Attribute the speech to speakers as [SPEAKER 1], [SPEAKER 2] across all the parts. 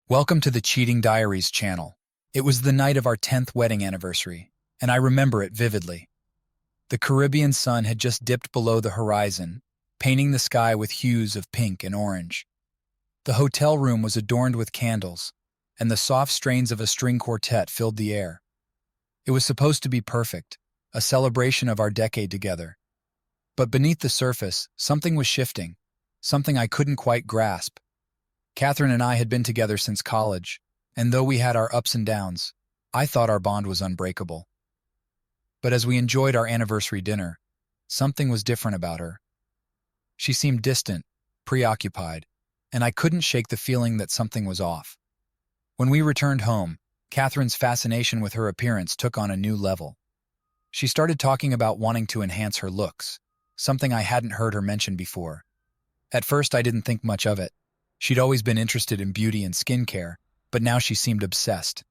[SPEAKER 1] Welcome to the Cheating Diaries channel. It was the night of our 10th wedding anniversary, and I remember it vividly. The Caribbean sun had just dipped below the horizon, painting the sky with hues of pink and orange. The hotel room was adorned with candles, and the soft strains of a string quartet filled the air. It was supposed to be perfect, a celebration of our decade together. But beneath the surface, something was shifting, something I couldn't quite grasp. Catherine and I had been together since college, and though we had our ups and downs, I thought our bond was unbreakable. But as we enjoyed our anniversary dinner, something was different about her. She seemed distant, preoccupied, and I couldn't shake the feeling that something was off. When we returned home, Catherine's fascination with her appearance took on a new level. She started talking about wanting to enhance her looks, something I hadn't heard her mention before. At first, I didn't think much of it. She'd always been interested in beauty and skincare, but now she seemed obsessed.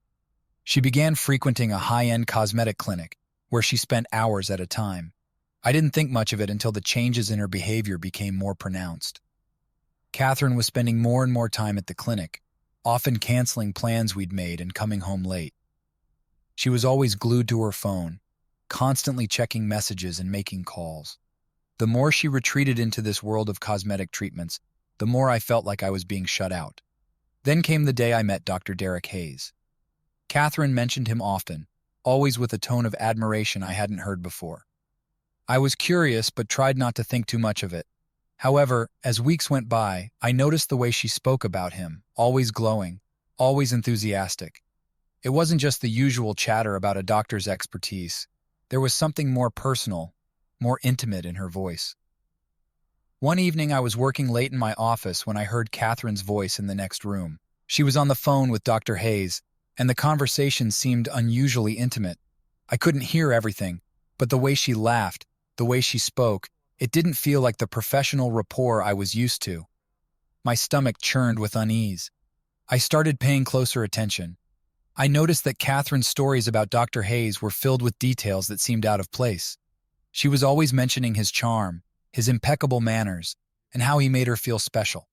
[SPEAKER 1] She began frequenting a high-end cosmetic clinic, where she spent hours at a time. I didn't think much of it until the changes in her behavior became more pronounced. Catherine was spending more and more time at the clinic, often canceling plans we'd made and coming home late. She was always glued to her phone, constantly checking messages and making calls. The more she retreated into this world of cosmetic treatments, the more I felt like I was being shut out. Then came the day I met Dr. Derek Hayes. Catherine mentioned him often, always with a tone of admiration I hadn't heard before. I was curious but tried not to think too much of it. However, as weeks went by, I noticed the way she spoke about him, always glowing, always enthusiastic. It wasn't just the usual chatter about a doctor's expertise. There was something more personal, more intimate in her voice. One evening I was working late in my office when I heard Catherine's voice in the next room. She was on the phone with Dr. Hayes, and the conversation seemed unusually intimate. I couldn't hear everything, but the way she laughed, the way she spoke, it didn't feel like the professional rapport I was used to. My stomach churned with unease. I started paying closer attention. I noticed that Catherine's stories about Dr. Hayes were filled with details that seemed out of place. She was always mentioning his charm, his impeccable manners, and how he made her feel special.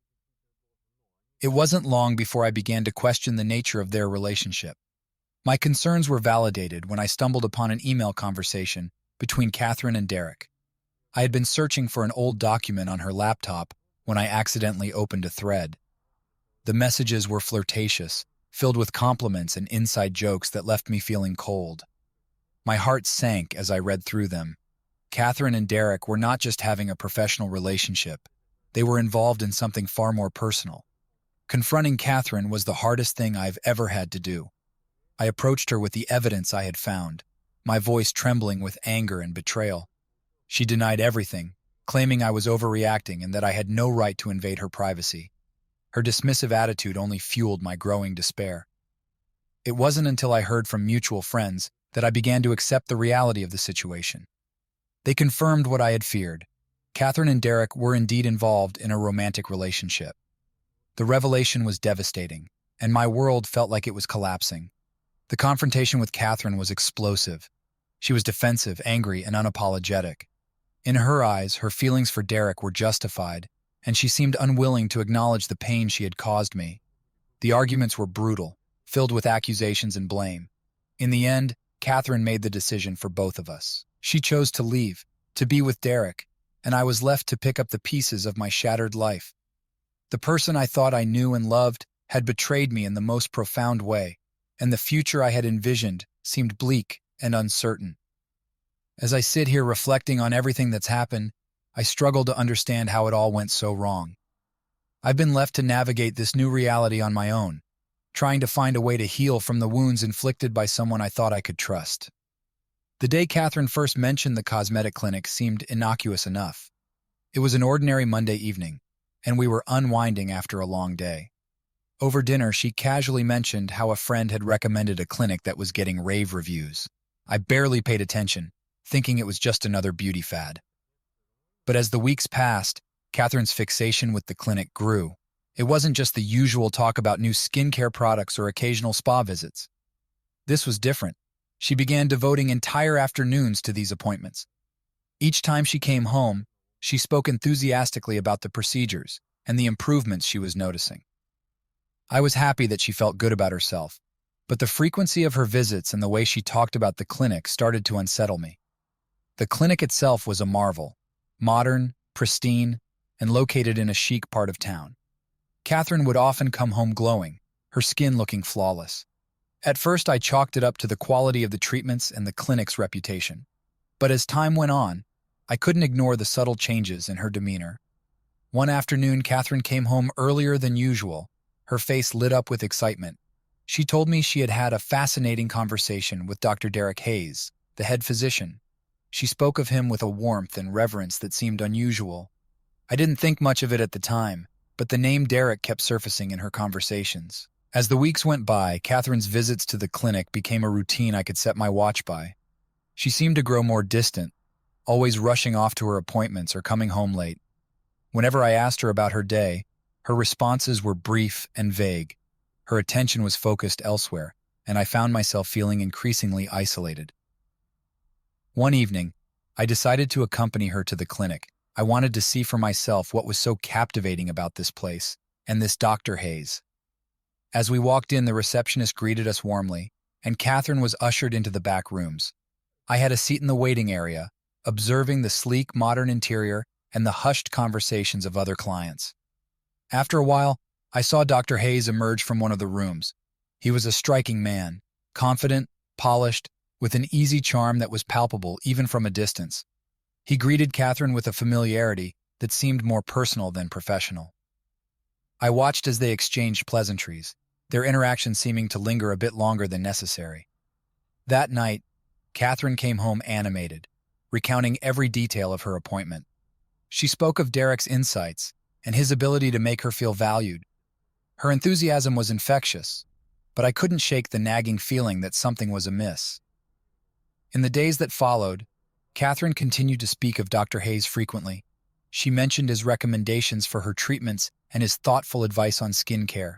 [SPEAKER 1] It wasn't long before I began to question the nature of their relationship. My concerns were validated when I stumbled upon an email conversation between Catherine and Derek. I had been searching for an old document on her laptop when I accidentally opened a thread. The messages were flirtatious, filled with compliments and inside jokes that left me feeling cold. My heart sank as I read through them. Catherine and Derek were not just having a professional relationship. They were involved in something far more personal. Confronting Catherine was the hardest thing I've ever had to do. I approached her with the evidence I had found, my voice trembling with anger and betrayal. She denied everything, claiming I was overreacting and that I had no right to invade her privacy. Her dismissive attitude only fueled my growing despair. It wasn't until I heard from mutual friends that I began to accept the reality of the situation. They confirmed what I had feared. Catherine and Derek were indeed involved in a romantic relationship. The revelation was devastating, and my world felt like it was collapsing. The confrontation with Catherine was explosive. She was defensive, angry, and unapologetic. In her eyes, her feelings for Derek were justified, and she seemed unwilling to acknowledge the pain she had caused me. The arguments were brutal, filled with accusations and blame. In the end, Catherine made the decision for both of us. She chose to leave, to be with Derek, and I was left to pick up the pieces of my shattered life. The person I thought I knew and loved had betrayed me in the most profound way, and the future I had envisioned seemed bleak and uncertain. As I sit here reflecting on everything that's happened, I struggle to understand how it all went so wrong. I've been left to navigate this new reality on my own, trying to find a way to heal from the wounds inflicted by someone I thought I could trust. The day Catherine first mentioned the cosmetic clinic seemed innocuous enough. It was an ordinary Monday evening, and we were unwinding after a long day. Over dinner, she casually mentioned how a friend had recommended a clinic that was getting rave reviews. I barely paid attention, thinking it was just another beauty fad. But as the weeks passed, Catherine's fixation with the clinic grew. It wasn't just the usual talk about new skincare products or occasional spa visits. This was different. She began devoting entire afternoons to these appointments. Each time she came home, she spoke enthusiastically about the procedures and the improvements she was noticing. I was happy that she felt good about herself, but the frequency of her visits and the way she talked about the clinic started to unsettle me. The clinic itself was a marvel, modern, pristine, and located in a chic part of town. Catherine would often come home glowing, her skin looking flawless. At first, I chalked it up to the quality of the treatments and the clinic's reputation. But as time went on, I couldn't ignore the subtle changes in her demeanor. One afternoon, Catherine came home earlier than usual, her face lit up with excitement. She told me she had had a fascinating conversation with Dr. Derek Hayes, the head physician. She spoke of him with a warmth and reverence that seemed unusual. I didn't think much of it at the time, but the name Derek kept surfacing in her conversations. As the weeks went by, Catherine's visits to the clinic became a routine I could set my watch by. She seemed to grow more distant, always rushing off to her appointments or coming home late. Whenever I asked her about her day, her responses were brief and vague. Her attention was focused elsewhere, and I found myself feeling increasingly isolated. One evening, I decided to accompany her to the clinic. I wanted to see for myself what was so captivating about this place and this Dr. Hayes. As we walked in, the receptionist greeted us warmly, and Catherine was ushered into the back rooms. I had a seat in the waiting area, observing the sleek, modern interior and the hushed conversations of other clients. After a while, I saw Dr. Hayes emerge from one of the rooms. He was a striking man, confident, polished, with an easy charm that was palpable even from a distance. He greeted Catherine with a familiarity that seemed more personal than professional. I watched as they exchanged pleasantries, their interaction seeming to linger a bit longer than necessary. That night, Catherine came home animated, recounting every detail of her appointment. She spoke of Derek's insights and his ability to make her feel valued. Her enthusiasm was infectious, but I couldn't shake the nagging feeling that something was amiss. In the days that followed, Catherine continued to speak of Dr. Hayes frequently. She mentioned his recommendations for her treatments and his thoughtful advice on skincare.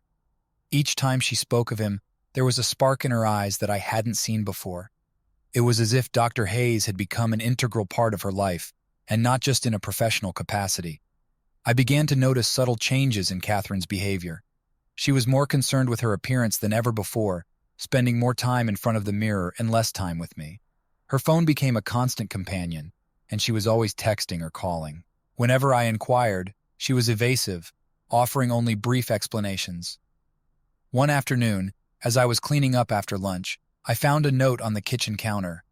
[SPEAKER 1] Each time she spoke of him, there was a spark in her eyes that I hadn't seen before. It was as if Dr. Hayes had become an integral part of her life, and not just in a professional capacity. I began to notice subtle changes in Catherine's behavior. She was more concerned with her appearance than ever before, spending more time in front of the mirror and less time with me. Her phone became a constant companion, and she was always texting or calling. Whenever I inquired, she was evasive, offering only brief explanations. One afternoon, as I was cleaning up after lunch, I found a note on the kitchen counter.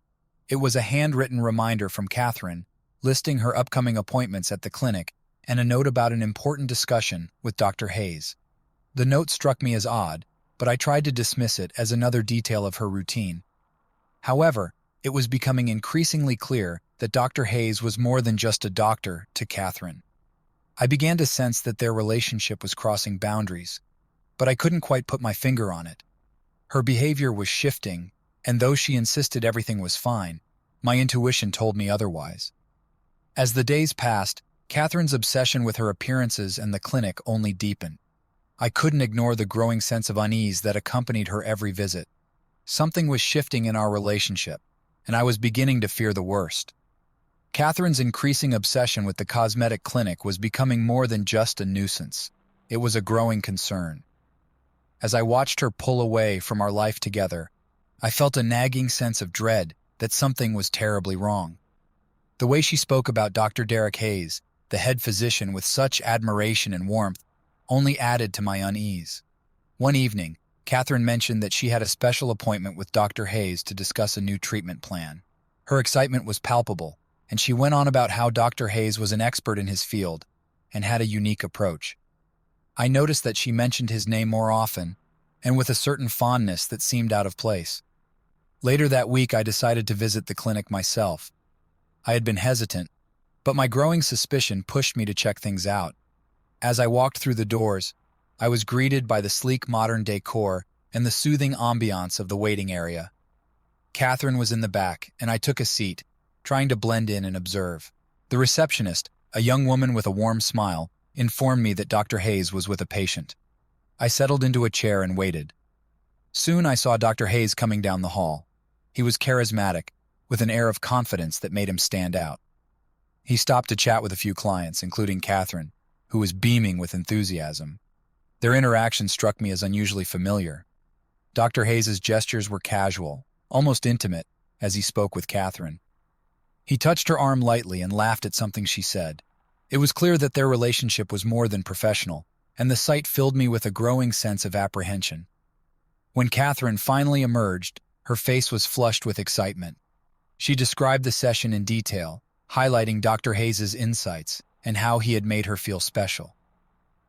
[SPEAKER 1] It was a handwritten reminder from Catherine, listing her upcoming appointments at the clinic and a note about an important discussion with Dr. Hayes. The note struck me as odd, but I tried to dismiss it as another detail of her routine. However, it was becoming increasingly clear that Dr. Hayes was more than just a doctor to Catherine. I began to sense that their relationship was crossing boundaries, but I couldn't quite put my finger on it. Her behavior was shifting, and though she insisted everything was fine, my intuition told me otherwise. As the days passed, Catherine's obsession with her appearances and the clinic only deepened. I couldn't ignore the growing sense of unease that accompanied her every visit. Something was shifting in our relationship, and I was beginning to fear the worst. Catherine's increasing obsession with the cosmetic clinic was becoming more than just a nuisance. It was a growing concern. As I watched her pull away from our life together, I felt a nagging sense of dread that something was terribly wrong. The way she spoke about Dr. Derek Hayes, the head physician, with such admiration and warmth, only added to my unease. One evening, Catherine mentioned that she had a special appointment with Dr. Hayes to discuss a new treatment plan. Her excitement was palpable, and she went on about how Dr. Hayes was an expert in his field and had a unique approach. I noticed that she mentioned his name more often, and with a certain fondness that seemed out of place. Later that week, I decided to visit the clinic myself. I had been hesitant, but my growing suspicion pushed me to check things out. As I walked through the doors, I was greeted by the sleek modern decor and the soothing ambiance of the waiting area. Catherine was in the back, and I took a seat, trying to blend in and observe. The receptionist, a young woman with a warm smile, informed me that Dr. Hayes was with a patient. I settled into a chair and waited. Soon I saw Dr. Hayes coming down the hall. He was charismatic, with an air of confidence that made him stand out. He stopped to chat with a few clients, including Catherine, who was beaming with enthusiasm. Their interaction struck me as unusually familiar. Dr. Hayes's gestures were casual, almost intimate, as he spoke with Catherine. He touched her arm lightly and laughed at something she said. It was clear that their relationship was more than professional, and the sight filled me with a growing sense of apprehension. When Catherine finally emerged, her face was flushed with excitement. She described the session in detail, highlighting Dr. Hayes's insights and how he had made her feel special.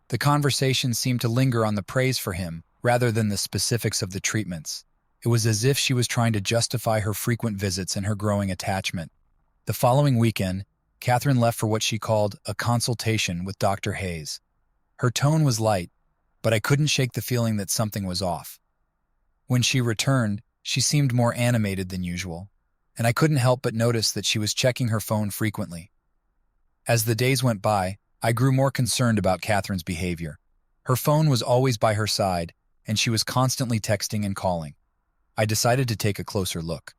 [SPEAKER 1] The conversation seemed to linger on the praise for him rather than the specifics of the treatments. It was as if she was trying to justify her frequent visits and her growing attachment. The following weekend, Catherine left for what she called a consultation with Dr. Hayes. Her tone was light, but I couldn't shake the feeling that something was off. When she returned, she seemed more animated than usual, and I couldn't help but notice that she was checking her phone frequently. As the days went by, I grew more concerned about Catherine's behavior. Her phone was always by her side, and she was constantly texting and calling. I decided to take a closer look.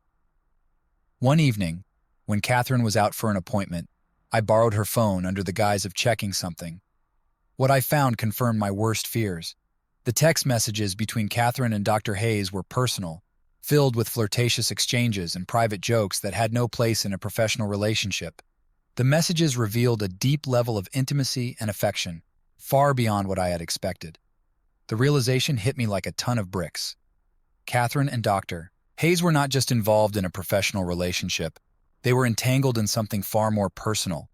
[SPEAKER 1] One evening, when Catherine was out for an appointment, I borrowed her phone under the guise of checking something. What I found confirmed my worst fears. The text messages between Catherine and Dr. Hayes were personal, filled with flirtatious exchanges and private jokes that had no place in a professional relationship. The messages revealed a deep level of intimacy and affection, far beyond what I had expected. The realization hit me like a ton of bricks. Catherine and Dr. Hayes were not just involved in a professional relationship, they were entangled in something far more personal.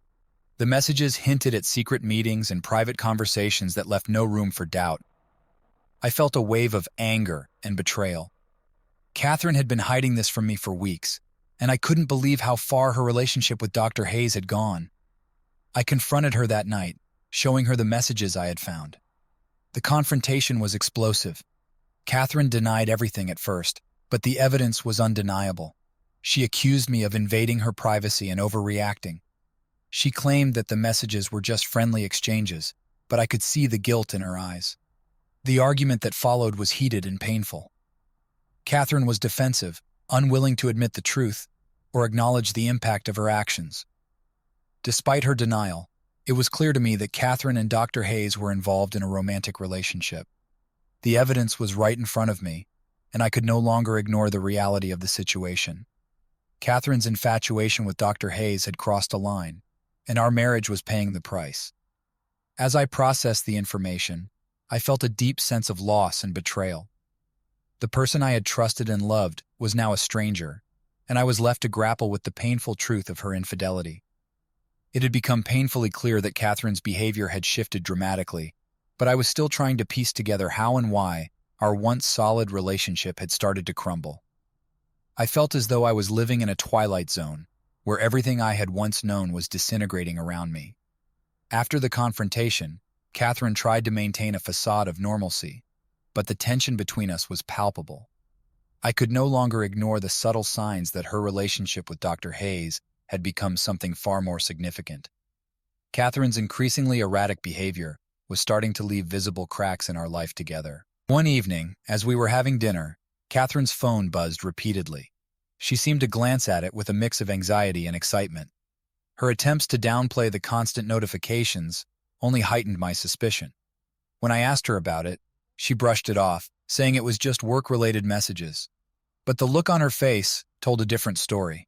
[SPEAKER 1] The messages hinted at secret meetings and private conversations that left no room for doubt. I felt a wave of anger and betrayal. Catherine had been hiding this from me for weeks, and I couldn't believe how far her relationship with Dr. Hayes had gone. I confronted her that night, showing her the messages I had found. The confrontation was explosive. Catherine denied everything at first, but the evidence was undeniable. She accused me of invading her privacy and overreacting. She claimed that the messages were just friendly exchanges, but I could see the guilt in her eyes. The argument that followed was heated and painful. Catherine was defensive, unwilling to admit the truth or acknowledge the impact of her actions. Despite her denial, it was clear to me that Catherine and Dr. Hayes were involved in a romantic relationship. The evidence was right in front of me, and I could no longer ignore the reality of the situation. Catherine's infatuation with Dr. Hayes had crossed a line, and our marriage was paying the price. As I processed the information, I felt a deep sense of loss and betrayal. The person I had trusted and loved was now a stranger, and I was left to grapple with the painful truth of her infidelity. It had become painfully clear that Catherine's behavior had shifted dramatically, but I was still trying to piece together how and why our once solid relationship had started to crumble. I felt as though I was living in a twilight zone, where everything I had once known was disintegrating around me. After the confrontation, Catherine tried to maintain a facade of normalcy, but the tension between us was palpable. I could no longer ignore the subtle signs that her relationship with Dr. Hayes had become something far more significant. Catherine's increasingly erratic behavior was starting to leave visible cracks in our life together. One evening, as we were having dinner, Catherine's phone buzzed repeatedly. She seemed to glance at it with a mix of anxiety and excitement. Her attempts to downplay the constant notifications only heightened my suspicion. When I asked her about it, she brushed it off, saying it was just work-related messages. But the look on her face told a different story.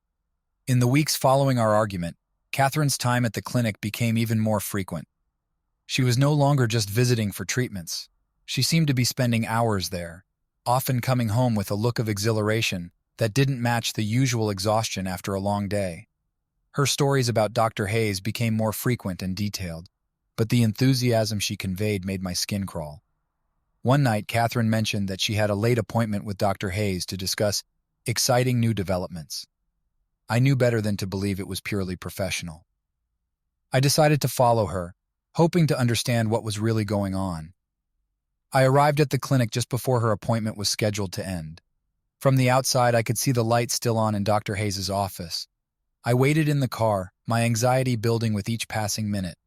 [SPEAKER 1] In the weeks following our argument, Catherine's time at the clinic became even more frequent. She was no longer just visiting for treatments. She seemed to be spending hours there, often coming home with a look of exhilaration that didn't match the usual exhaustion after a long day. Her stories about Dr. Hayes became more frequent and detailed, but the enthusiasm she conveyed made my skin crawl. One night, Catherine mentioned that she had a late appointment with Dr. Hayes to discuss exciting new developments. I knew better than to believe it was purely professional. I decided to follow her, hoping to understand what was really going on. I arrived at the clinic just before her appointment was scheduled to end. From the outside, I could see the lights still on in Dr. Hayes' office. I waited in the car, my anxiety building with each passing minute.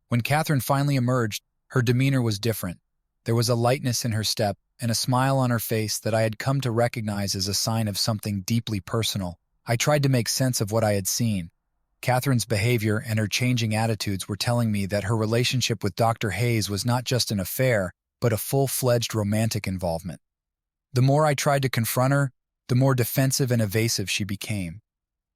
[SPEAKER 1] When Catherine finally emerged, her demeanor was different. There was a lightness in her step and a smile on her face that I had come to recognize as a sign of something deeply personal. I tried to make sense of what I had seen. Catherine's behavior and her changing attitudes were telling me that her relationship with Dr. Hayes was not just an affair, but a full-fledged romantic involvement. The more I tried to confront her, the more defensive and evasive she became.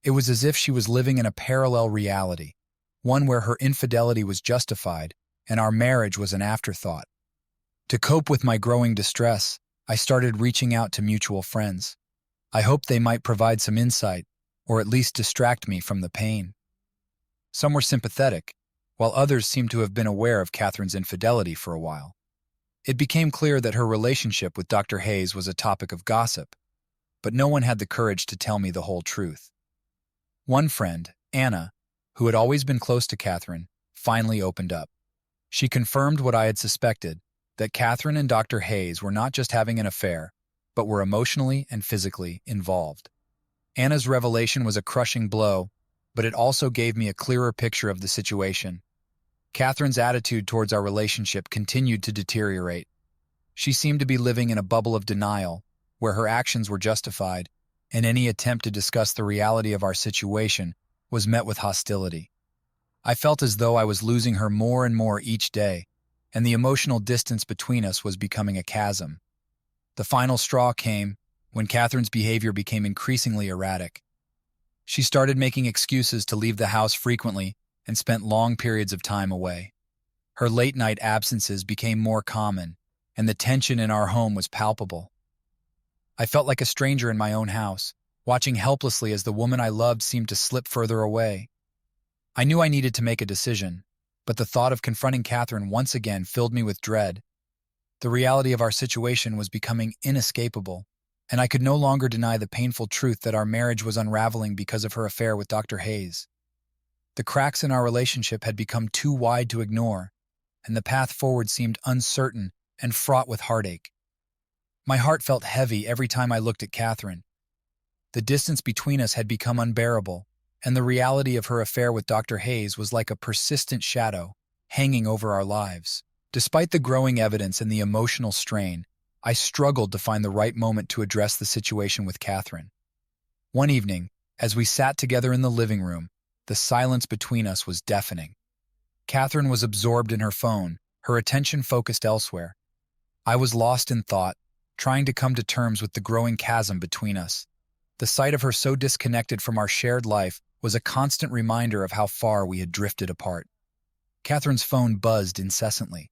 [SPEAKER 1] It was as if she was living in a parallel reality, one where her infidelity was justified and our marriage was an afterthought. To cope with my growing distress, I started reaching out to mutual friends. I hoped they might provide some insight, or at least distract me from the pain. Some were sympathetic, while others seemed to have been aware of Catherine's infidelity for a while. It became clear that her relationship with Dr. Hayes was a topic of gossip, but no one had the courage to tell me the whole truth. One friend, Anna, who had always been close to Catherine, finally opened up. She confirmed what I had suspected, that Catherine and Dr. Hayes were not just having an affair, but were emotionally and physically involved. Anna's revelation was a crushing blow, but it also gave me a clearer picture of the situation. Catherine's attitude towards our relationship continued to deteriorate. She seemed to be living in a bubble of denial, where her actions were justified, and any attempt to discuss the reality of our situation was met with hostility. I felt as though I was losing her more and more each day, and the emotional distance between us was becoming a chasm. The final straw came when Catherine's behavior became increasingly erratic. She started making excuses to leave the house frequently and spent long periods of time away. Her late-night absences became more common, and the tension in our home was palpable. I felt like a stranger in my own house, watching helplessly as the woman I loved seemed to slip further away. I knew I needed to make a decision, but the thought of confronting Catherine once again filled me with dread. The reality of our situation was becoming inescapable, and I could no longer deny the painful truth that our marriage was unraveling because of her affair with Dr. Hayes. The cracks in our relationship had become too wide to ignore, and the path forward seemed uncertain and fraught with heartache. My heart felt heavy every time I looked at Catherine. The distance between us had become unbearable, and the reality of her affair with Dr. Hayes was like a persistent shadow hanging over our lives. Despite the growing evidence and the emotional strain, I struggled to find the right moment to address the situation with Catherine. One evening, as we sat together in the living room, the silence between us was deafening. Catherine was absorbed in her phone, her attention focused elsewhere. I was lost in thought, trying to come to terms with the growing chasm between us. The sight of her so disconnected from our shared life was a constant reminder of how far we had drifted apart. Catherine's phone buzzed incessantly.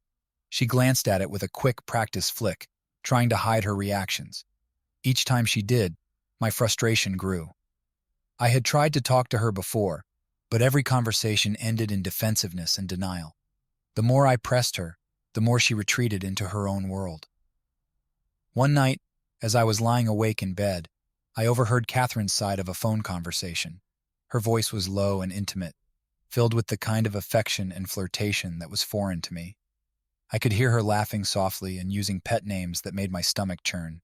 [SPEAKER 1] She glanced at it with a quick practice flick, trying to hide her reactions. Each time she did, my frustration grew. I had tried to talk to her before, but every conversation ended in defensiveness and denial. The more I pressed her, the more she retreated into her own world. One night, as I was lying awake in bed, I overheard Catherine's side of a phone conversation. Her voice was low and intimate, filled with the kind of affection and flirtation that was foreign to me. I could hear her laughing softly and using pet names that made my stomach churn.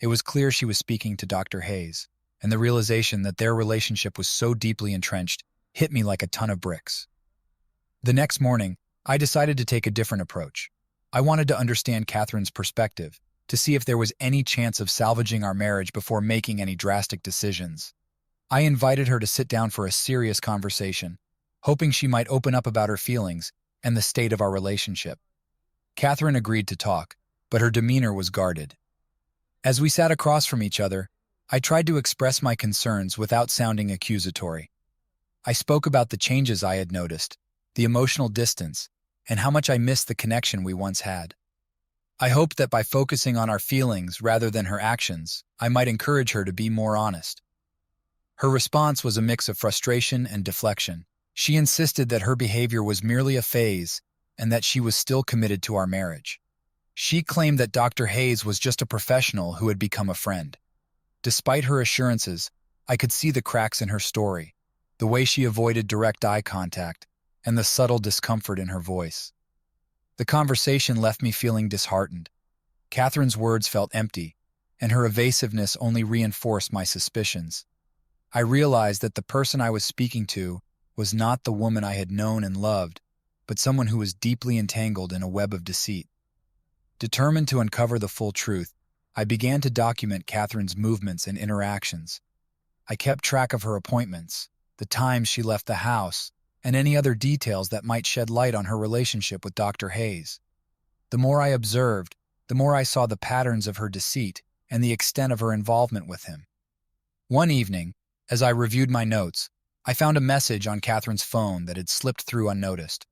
[SPEAKER 1] It was clear she was speaking to Dr. Hayes, and the realization that their relationship was so deeply entrenched hit me like a ton of bricks. The next morning, I decided to take a different approach. I wanted to understand Catherine's perspective, to see if there was any chance of salvaging our marriage before making any drastic decisions. I invited her to sit down for a serious conversation, hoping she might open up about her feelings and the state of our relationship. Catherine agreed to talk, but her demeanor was guarded. As we sat across from each other, I tried to express my concerns without sounding accusatory. I spoke about the changes I had noticed, the emotional distance, and how much I missed the connection we once had. I hoped that by focusing on our feelings rather than her actions, I might encourage her to be more honest. Her response was a mix of frustration and deflection. She insisted that her behavior was merely a phase and that she was still committed to our marriage. She claimed that Dr. Hayes was just a professional who had become a friend. Despite her assurances, I could see the cracks in her story, the way she avoided direct eye contact, and the subtle discomfort in her voice. The conversation left me feeling disheartened. Catherine's words felt empty, and her evasiveness only reinforced my suspicions. I realized that the person I was speaking to was not the woman I had known and loved, but someone who was deeply entangled in a web of deceit. Determined to uncover the full truth, I began to document Catherine's movements and interactions. I kept track of her appointments, the times she left the house, and any other details that might shed light on her relationship with Dr. Hayes. The more I observed, the more I saw the patterns of her deceit and the extent of her involvement with him. One evening, as I reviewed my notes, I found a message on Catherine's phone that had slipped through unnoticed.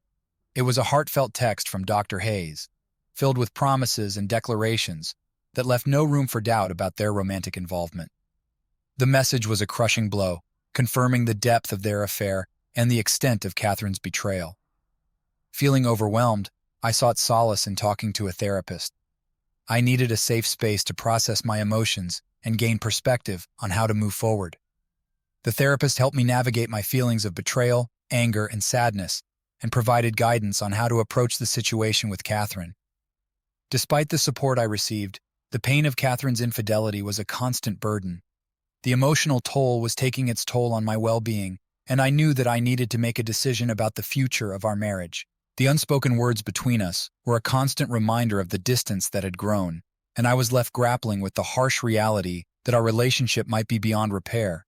[SPEAKER 1] It was a heartfelt text from Dr. Hayes, filled with promises and declarations that left no room for doubt about their romantic involvement. The message was a crushing blow, confirming the depth of their affair and the extent of Catherine's betrayal. Feeling overwhelmed, I sought solace in talking to a therapist. I needed a safe space to process my emotions and gain perspective on how to move forward. The therapist helped me navigate my feelings of betrayal, anger, and sadness, and provided guidance on how to approach the situation with Catherine. Despite the support I received, the pain of Catherine's infidelity was a constant burden. The emotional toll was taking its toll on my well-being, and I knew that I needed to make a decision about the future of our marriage. The unspoken words between us were a constant reminder of the distance that had grown, and I was left grappling with the harsh reality that our relationship might be beyond repair.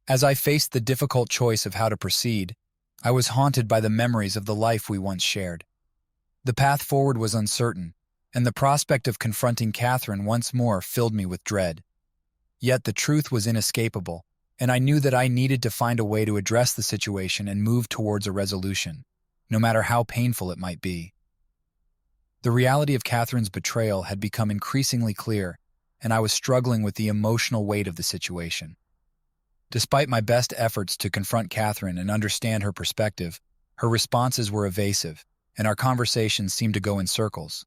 [SPEAKER 1] As I faced the difficult choice of how to proceed, I was haunted by the memories of the life we once shared. The path forward was uncertain, and the prospect of confronting Catherine once more filled me with dread. Yet the truth was inescapable, and I knew that I needed to find a way to address the situation and move towards a resolution, no matter how painful it might be. The reality of Catherine's betrayal had become increasingly clear, and I was struggling with the emotional weight of the situation. Despite my best efforts to confront Catherine and understand her perspective, her responses were evasive, and our conversations seemed to go in circles.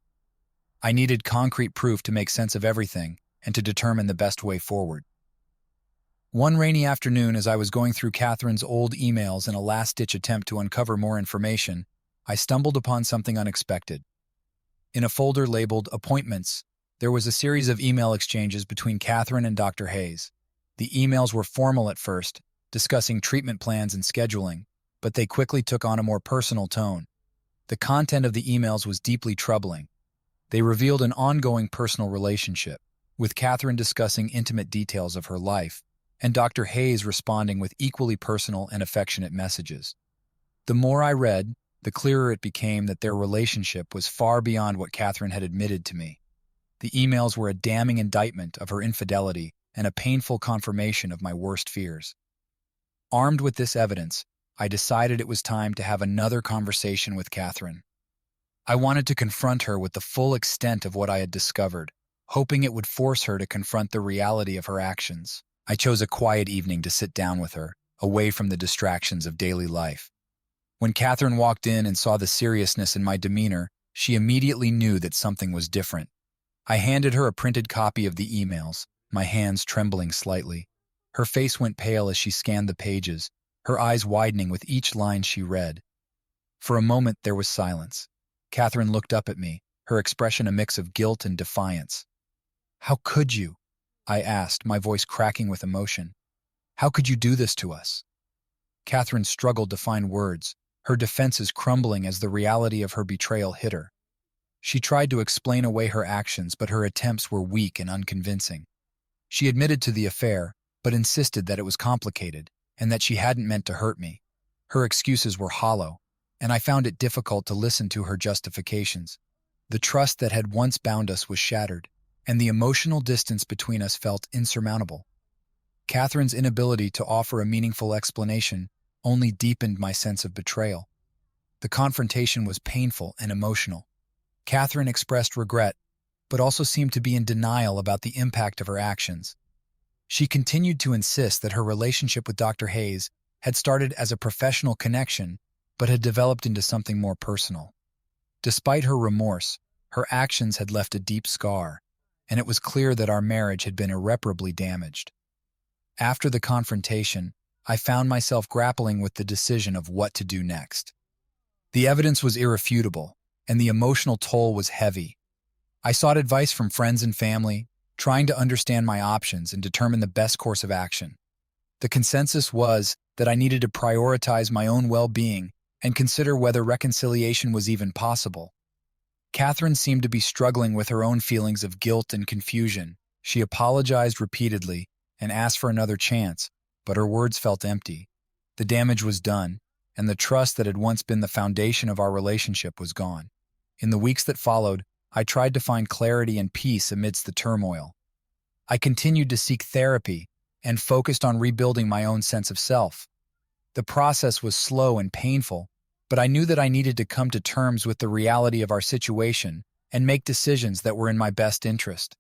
[SPEAKER 1] I needed concrete proof to make sense of everything and to determine the best way forward. One rainy afternoon, as I was going through Catherine's old emails in a last-ditch attempt to uncover more information, I stumbled upon something unexpected. In a folder labeled Appointments, there was a series of email exchanges between Catherine and Dr. Hayes. The emails were formal at first, discussing treatment plans and scheduling, but they quickly took on a more personal tone. The content of the emails was deeply troubling. They revealed an ongoing personal relationship, with Catherine discussing intimate details of her life, and Dr. Hayes responding with equally personal and affectionate messages. The more I read, the clearer it became that their relationship was far beyond what Catherine had admitted to me. The emails were a damning indictment of her infidelity and a painful confirmation of my worst fears. Armed with this evidence, I decided it was time to have another conversation with Catherine. I wanted to confront her with the full extent of what I had discovered, hoping it would force her to confront the reality of her actions. I chose a quiet evening to sit down with her, away from the distractions of daily life. When Catherine walked in and saw the seriousness in my demeanor, she immediately knew that something was different. I handed her a printed copy of the emails, my hands trembling slightly. Her face went pale as she scanned the pages, her eyes widening with each line she read. For a moment there was silence. Catherine looked up at me, her expression a mix of guilt and defiance. "How could you?" I asked, my voice cracking with emotion. "How could you do this to us?" Catherine struggled to find words, her defenses crumbling as the reality of her betrayal hit her. She tried to explain away her actions, but her attempts were weak and unconvincing. She admitted to the affair, but insisted that it was complicated and that she hadn't meant to hurt me. Her excuses were hollow, and I found it difficult to listen to her justifications. The trust that had once bound us was shattered, and the emotional distance between us felt insurmountable. Catherine's inability to offer a meaningful explanation only deepened my sense of betrayal. The confrontation was painful and emotional. Catherine expressed regret, but also seemed to be in denial about the impact of her actions. She continued to insist that her relationship with Dr. Hayes had started as a professional connection, but had developed into something more personal. Despite her remorse, her actions had left a deep scar, and it was clear that our marriage had been irreparably damaged. After the confrontation, I found myself grappling with the decision of what to do next. The evidence was irrefutable, and the emotional toll was heavy. I sought advice from friends and family, trying to understand my options and determine the best course of action. The consensus was that I needed to prioritize my own well-being and consider whether reconciliation was even possible. Catherine seemed to be struggling with her own feelings of guilt and confusion. She apologized repeatedly and asked for another chance, but her words felt empty. The damage was done, and the trust that had once been the foundation of our relationship was gone. In the weeks that followed, I tried to find clarity and peace amidst the turmoil. I continued to seek therapy and focused on rebuilding my own sense of self. The process was slow and painful, but I knew that I needed to come to terms with the reality of our situation and make decisions that were in my best interest.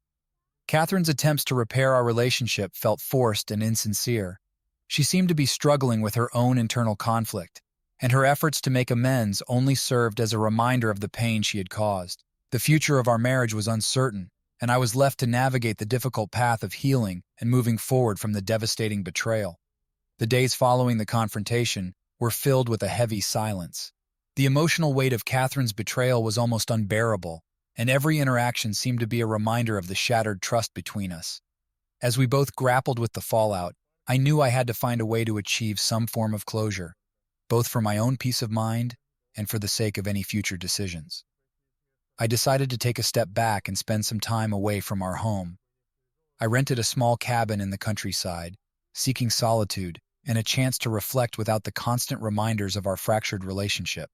[SPEAKER 1] Catherine's attempts to repair our relationship felt forced and insincere. She seemed to be struggling with her own internal conflict, and her efforts to make amends only served as a reminder of the pain she had caused. The future of our marriage was uncertain, and I was left to navigate the difficult path of healing and moving forward from the devastating betrayal. The days following the confrontation were filled with a heavy silence. The emotional weight of Catherine's betrayal was almost unbearable, and every interaction seemed to be a reminder of the shattered trust between us. As we both grappled with the fallout, I knew I had to find a way to achieve some form of closure, both for my own peace of mind and for the sake of any future decisions. I decided to take a step back and spend some time away from our home. I rented a small cabin in the countryside, seeking solitude and a chance to reflect without the constant reminders of our fractured relationship.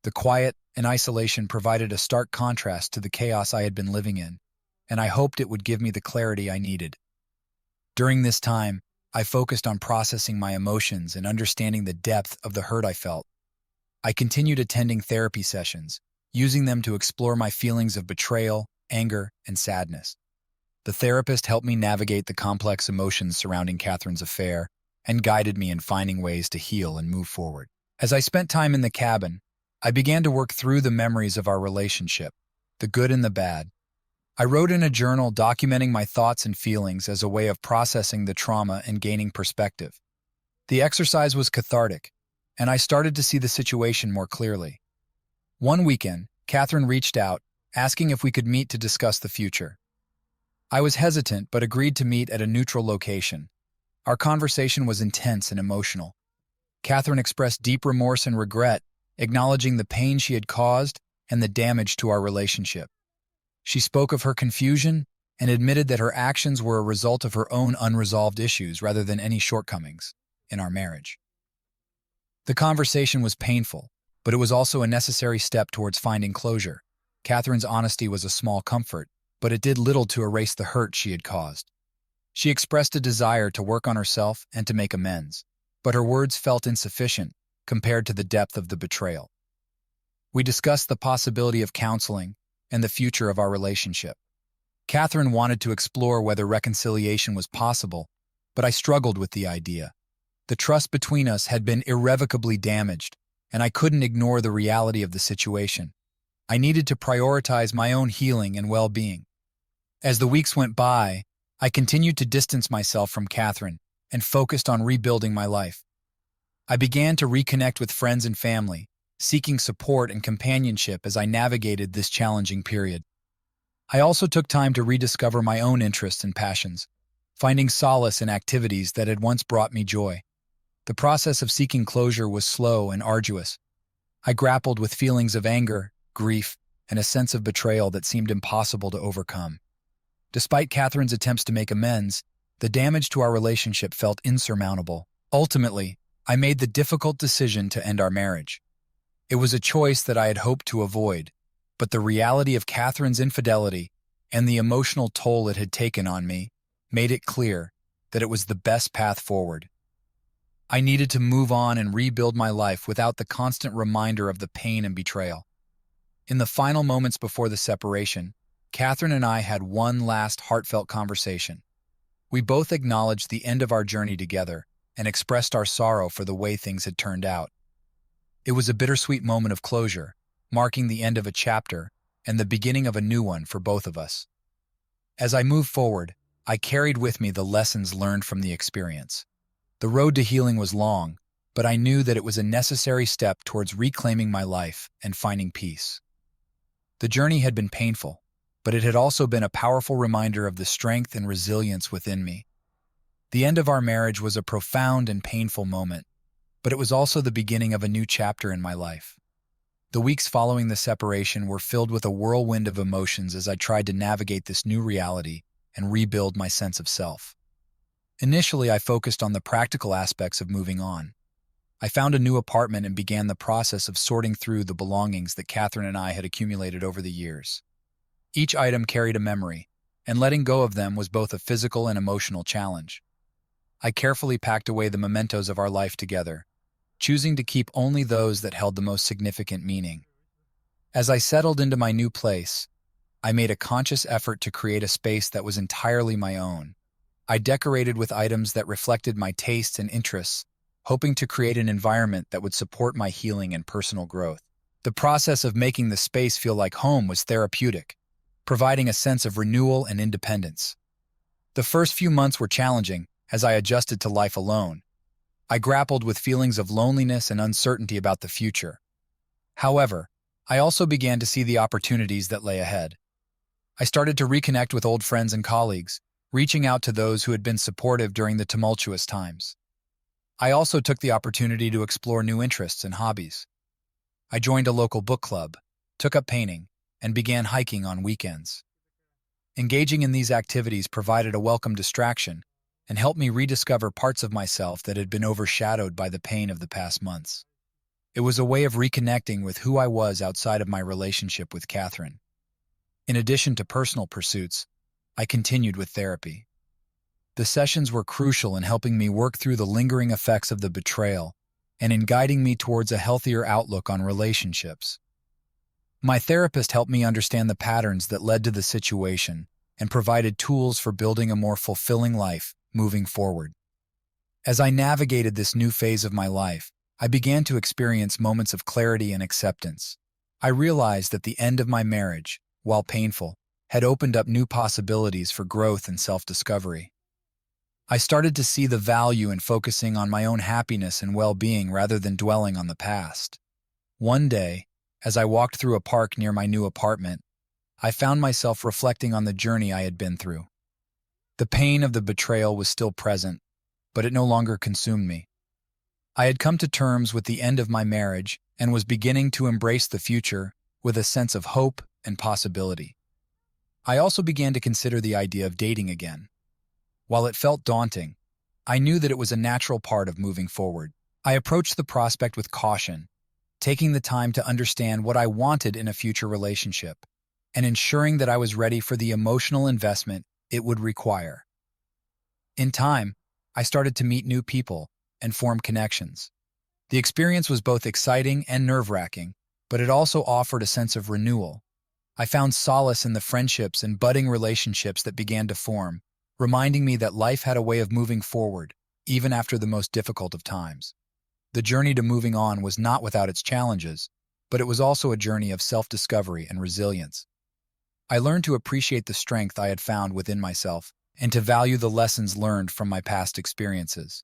[SPEAKER 1] The quiet and isolation provided a stark contrast to the chaos I had been living in, and I hoped it would give me the clarity I needed. During this time, I focused on processing my emotions and understanding the depth of the hurt I felt. I continued attending therapy sessions, using them to explore my feelings of betrayal, anger, and sadness. The therapist helped me navigate the complex emotions surrounding Catherine's affair and guided me in finding ways to heal and move forward. As I spent time in the cabin, I began to work through the memories of our relationship, the good and the bad. I wrote in a journal documenting my thoughts and feelings as a way of processing the trauma and gaining perspective. The exercise was cathartic, and I started to see the situation more clearly. One weekend, Catherine reached out, asking if we could meet to discuss the future. I was hesitant but agreed to meet at a neutral location. Our conversation was intense and emotional. Catherine expressed deep remorse and regret, acknowledging the pain she had caused and the damage to our relationship. She spoke of her confusion and admitted that her actions were a result of her own unresolved issues rather than any shortcomings in our marriage. The conversation was painful, but it was also a necessary step towards finding closure. Catherine's honesty was a small comfort, but it did little to erase the hurt she had caused. She expressed a desire to work on herself and to make amends, but her words felt insufficient compared to the depth of the betrayal. We discussed the possibility of counseling and the future of our relationship. Catherine wanted to explore whether reconciliation was possible, but I struggled with the idea. The trust between us had been irrevocably damaged, and I couldn't ignore the reality of the situation. I needed to prioritize my own healing and well-being. As the weeks went by, I continued to distance myself from Catherine and focused on rebuilding my life. I began to reconnect with friends and family, seeking support and companionship as I navigated this challenging period. I also took time to rediscover my own interests and passions, finding solace in activities that had once brought me joy. The process of seeking closure was slow and arduous. I grappled with feelings of anger, grief, and a sense of betrayal that seemed impossible to overcome. Despite Catherine's attempts to make amends, the damage to our relationship felt insurmountable. Ultimately, I made the difficult decision to end our marriage. It was a choice that I had hoped to avoid, but the reality of Catherine's infidelity and the emotional toll it had taken on me made it clear that it was the best path forward. I needed to move on and rebuild my life without the constant reminder of the pain and betrayal. In the final moments before the separation, Catherine and I had one last heartfelt conversation. We both acknowledged the end of our journey together and expressed our sorrow for the way things had turned out. It was a bittersweet moment of closure, marking the end of a chapter and the beginning of a new one for both of us. As I moved forward, I carried with me the lessons learned from the experience. The road to healing was long, but I knew that it was a necessary step towards reclaiming my life and finding peace. The journey had been painful, but it had also been a powerful reminder of the strength and resilience within me. The end of our marriage was a profound and painful moment, but it was also the beginning of a new chapter in my life. The weeks following the separation were filled with a whirlwind of emotions as I tried to navigate this new reality and rebuild my sense of self. Initially, I focused on the practical aspects of moving on. I found a new apartment and began the process of sorting through the belongings that Catherine and I had accumulated over the years. Each item carried a memory, and letting go of them was both a physical and emotional challenge. I carefully packed away the mementos of our life together, choosing to keep only those that held the most significant meaning. As I settled into my new place, I made a conscious effort to create a space that was entirely my own. I decorated with items that reflected my tastes and interests, hoping to create an environment that would support my healing and personal growth. The process of making the space feel like home was therapeutic, providing a sense of renewal and independence. The first few months were challenging as I adjusted to life alone. I grappled with feelings of loneliness and uncertainty about the future. However, I also began to see the opportunities that lay ahead. I started to reconnect with old friends and colleagues, reaching out to those who had been supportive during the tumultuous times. I also took the opportunity to explore new interests and hobbies. I joined a local book club, took up painting, and began hiking on weekends. Engaging in these activities provided a welcome distraction and helped me rediscover parts of myself that had been overshadowed by the pain of the past months. It was a way of reconnecting with who I was outside of my relationship with Catherine. In addition to personal pursuits, I continued with therapy. The sessions were crucial in helping me work through the lingering effects of the betrayal and in guiding me towards a healthier outlook on relationships. My therapist helped me understand the patterns that led to the situation and provided tools for building a more fulfilling life moving forward. As I navigated this new phase of my life, I began to experience moments of clarity and acceptance. I realized that the end of my marriage, while painful, had opened up new possibilities for growth and self-discovery. I started to see the value in focusing on my own happiness and well-being rather than dwelling on the past. One day, as I walked through a park near my new apartment, I found myself reflecting on the journey I had been through. The pain of the betrayal was still present, but it no longer consumed me. I had come to terms with the end of my marriage and was beginning to embrace the future with a sense of hope and possibility. I also began to consider the idea of dating again. While it felt daunting, I knew that it was a natural part of moving forward. I approached the prospect with caution, taking the time to understand what I wanted in a future relationship and ensuring that I was ready for the emotional investment it would require. In time, I started to meet new people and form connections. The experience was both exciting and nerve-wracking, but it also offered a sense of renewal. I found solace in the friendships and budding relationships that began to form, reminding me that life had a way of moving forward, even after the most difficult of times. The journey to moving on was not without its challenges, but it was also a journey of self-discovery and resilience. I learned to appreciate the strength I had found within myself and to value the lessons learned from my past experiences.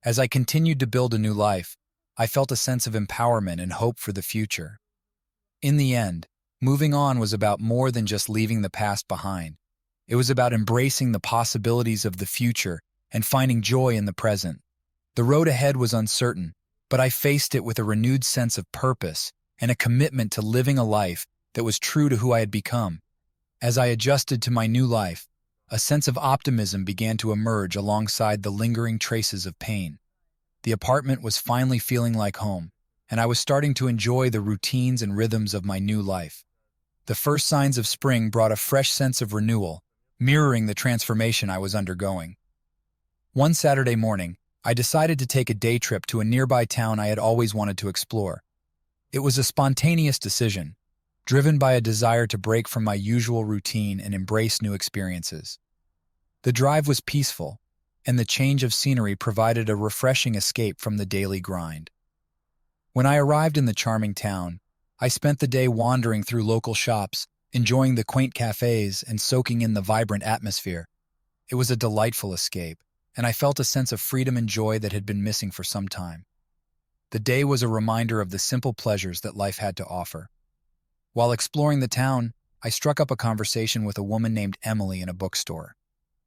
[SPEAKER 1] As I continued to build a new life, I felt a sense of empowerment and hope for the future. In the end, moving on was about more than just leaving the past behind. It was about embracing the possibilities of the future and finding joy in the present. The road ahead was uncertain, but I faced it with a renewed sense of purpose and a commitment to living a life that was true to who I had become. As I adjusted to my new life, a sense of optimism began to emerge alongside the lingering traces of pain. The apartment was finally feeling like home, and I was starting to enjoy the routines and rhythms of my new life. The first signs of spring brought a fresh sense of renewal, mirroring the transformation I was undergoing. One Saturday morning, I decided to take a day trip to a nearby town I had always wanted to explore. It was a spontaneous decision, driven by a desire to break from my usual routine and embrace new experiences. The drive was peaceful, and the change of scenery provided a refreshing escape from the daily grind. When I arrived in the charming town, I spent the day wandering through local shops, enjoying the quaint cafes and soaking in the vibrant atmosphere. It was a delightful escape, and I felt a sense of freedom and joy that had been missing for some time. The day was a reminder of the simple pleasures that life had to offer. While exploring the town, I struck up a conversation with a woman named Emily in a bookstore.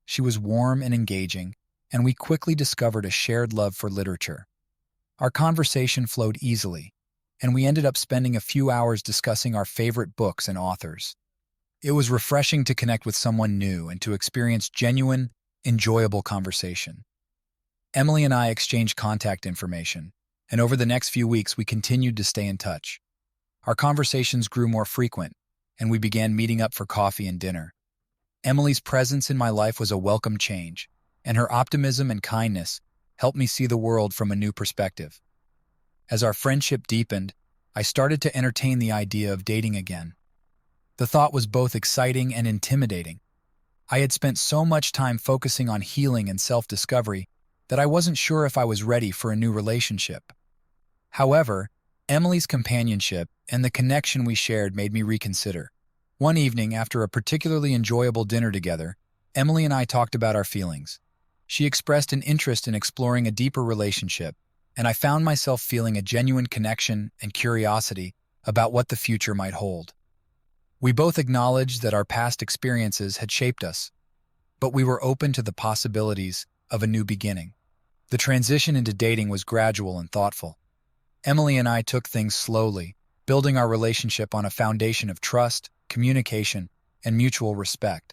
[SPEAKER 1] She was warm and engaging, and we quickly discovered a shared love for literature. Our conversation flowed easily, and we ended up spending a few hours discussing our favorite books and authors. It was refreshing to connect with someone new and to experience genuine, enjoyable conversation. Emily and I exchanged contact information, and over the next few weeks we continued to stay in touch. Our conversations grew more frequent, and we began meeting up for coffee and dinner. Emily's presence in my life was a welcome change, and her optimism and kindness helped me see the world from a new perspective. As our friendship deepened, I started to entertain the idea of dating again. The thought was both exciting and intimidating. I had spent so much time focusing on healing and self-discovery that I wasn't sure if I was ready for a new relationship. However, Emily's companionship and the connection we shared made me reconsider. One evening, after a particularly enjoyable dinner together, Emily and I talked about our feelings. She expressed an interest in exploring a deeper relationship, and I found myself feeling a genuine connection and curiosity about what the future might hold. We both acknowledged that our past experiences had shaped us, but we were open to the possibilities of a new beginning. The transition into dating was gradual and thoughtful. Emily and I took things slowly, building our relationship on a foundation of trust, communication, and mutual respect.